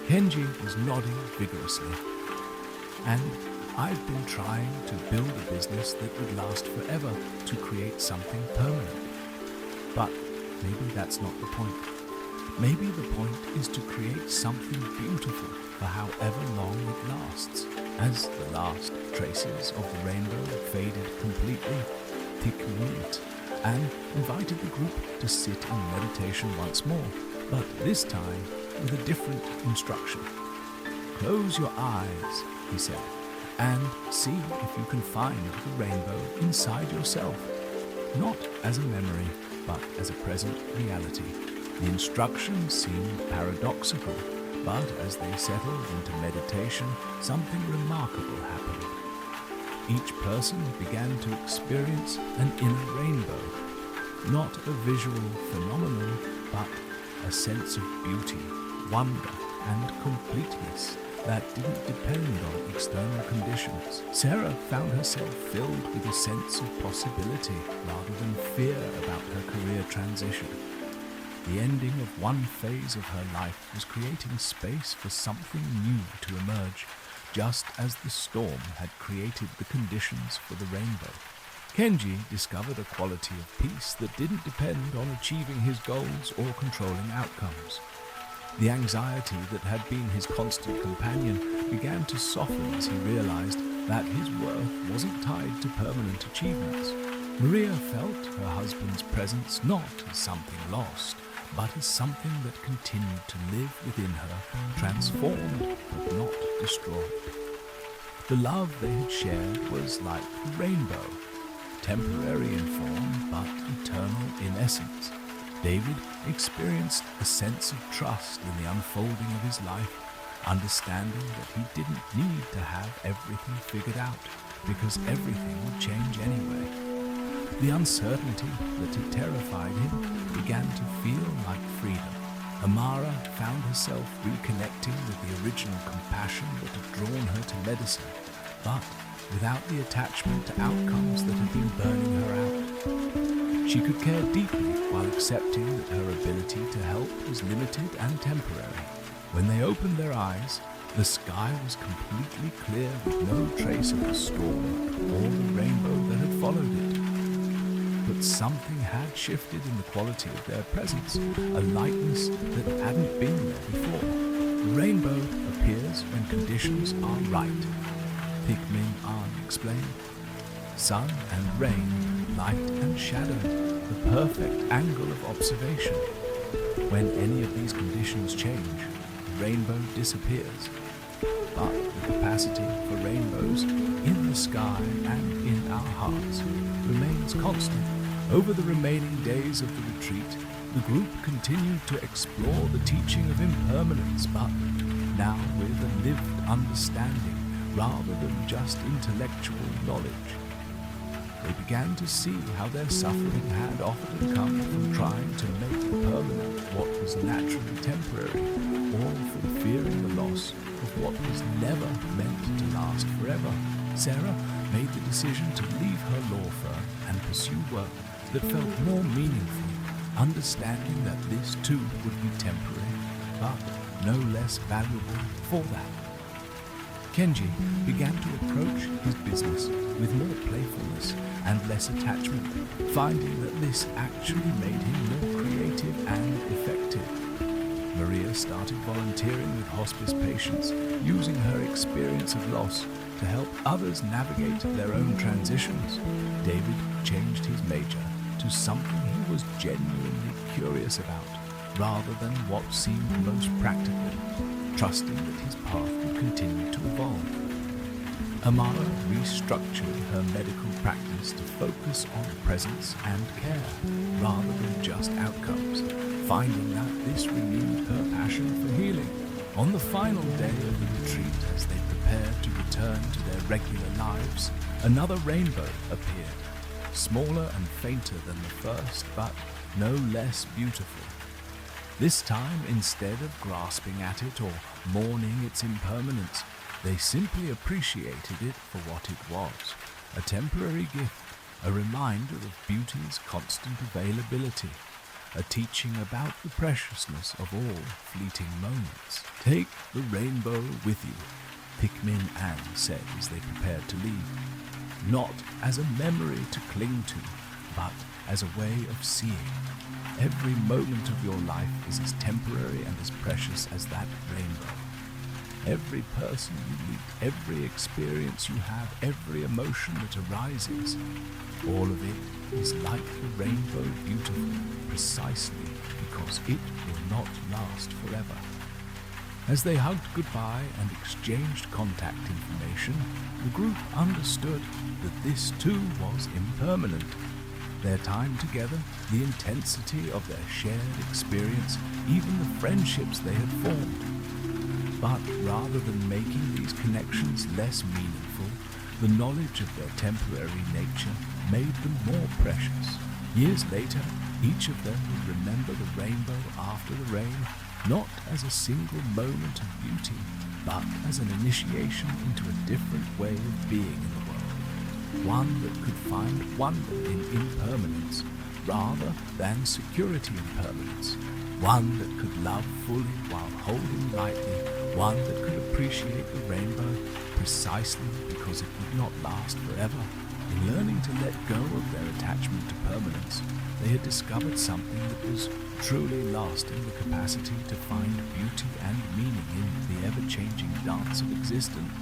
Kenji was nodding vigorously. And I've been trying to build a business that would last forever, to create something permanent. But maybe that's not the point. Maybe the point is to create something beautiful for however long it lasts. As the last traces of the rainbow faded completely, Thich moved and invited the group to sit in meditation once more, but this time with a different instruction. Close your eyes, he said, and see if you can find the rainbow inside yourself, not as a memory, but as a present reality. The instructions seemed paradoxical, but as they settled into meditation, something remarkable happened. Each person began to experience an inner rainbow, not a visual phenomenon, but a sense of beauty, wonder, and completeness that didn't depend on external conditions. Sarah found herself filled with a sense of possibility rather than fear about her career transition. The ending of one phase of her life was creating space for something new to emerge, just as the storm had created the conditions for the rainbow. Kenji discovered a quality of peace that didn't depend on achieving his goals or controlling outcomes. The anxiety that had been his constant companion began to soften as he realized that his worth wasn't tied to permanent achievements. Maria felt her husband's presence not as something lost, but as something that continued to live within her, transformed but not destroyed. The love they had shared was like the rainbow, temporary in form but eternal in essence. David experienced a sense of trust in the unfolding of his life, understanding that he didn't need to have everything figured out, because everything would change anyway. The uncertainty that had terrified him began to feel like freedom. Amara found herself reconnecting with the original compassion that had drawn her to medicine, but without the attachment to outcomes that had been burning her out. She could care deeply while accepting that her ability to help was limited and temporary. When they opened their eyes, the sky was completely clear with no trace of the storm or the rainbow that had followed it. But something had shifted in the quality of their presence, a lightness that hadn't been there before. The rainbow appears when conditions are right, Thich Minh explained. Sun and rain, light and shadow, the perfect angle of observation. When any of these conditions change, the rainbow disappears. But the capacity for rainbows in the sky and in our hearts remains constant. Over the remaining days of the retreat, the group continued to explore the teaching of impermanence, but now with a lived understanding rather than just intellectual knowledge. they began to see how their suffering had often come from trying to make permanent what was naturally temporary, or from fearing the loss of what was never meant to last forever. Sarah made the decision to leave her law firm and pursue work that felt more meaningful, understanding that this too would be temporary, but no less valuable for that. Kenji began to approach his business with more playfulness and less attachment, finding that this actually made him more creative and effective. Maria started volunteering with hospice patients, using her experience of loss to help others navigate their own transitions. David changed his major to something he was genuinely curious about, rather than what seemed most practical, trusting that his path would continue to evolve. Amara restructured her medical practice to focus on presence and care, rather than just outcomes, finding that this renewed her passion for healing. On the final day of the retreat, as they prepared to return to their regular lives, another rainbow appeared, smaller and fainter than the first, but no less beautiful. This time, instead of grasping at it or mourning its impermanence, they simply appreciated it for what it was, a temporary gift, a reminder of beauty's constant availability, a teaching about the preciousness of all fleeting moments. "Take the rainbow with you," Pikmin Anne said as they prepared to leave, "not as a memory to cling to, but as a way of seeing. Every moment of your life is as temporary and as precious as that rainbow. Every person you meet, every experience you have, every emotion that arises, all of it is like the rainbow beautiful, precisely because it will not last forever." As they hugged goodbye and exchanged contact information, the group understood that this too was impermanent. Their time together, the intensity of their shared experience, even the friendships they had formed. But rather than making these connections less meaningful, the knowledge of their temporary nature made them more precious. Years later, each of them would remember the rainbow after the rain, not as a single moment of beauty, but as an initiation into a different way of being in the world, one that could find wonder in impermanence rather than security in permanence, one that could love fully while holding lightly, one that could appreciate the rainbow precisely because it would not last forever. In learning to let go of their attachment to permanence, they had discovered something that was truly lasting, the capacity to find beauty and meaning in the ever-changing dance of existence,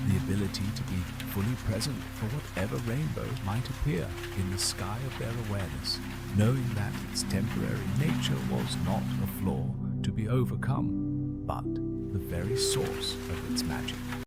the ability to be fully present for whatever rainbow might appear in the sky of their awareness, knowing that its temporary nature was not a flaw to be overcome, but the very source of its magic.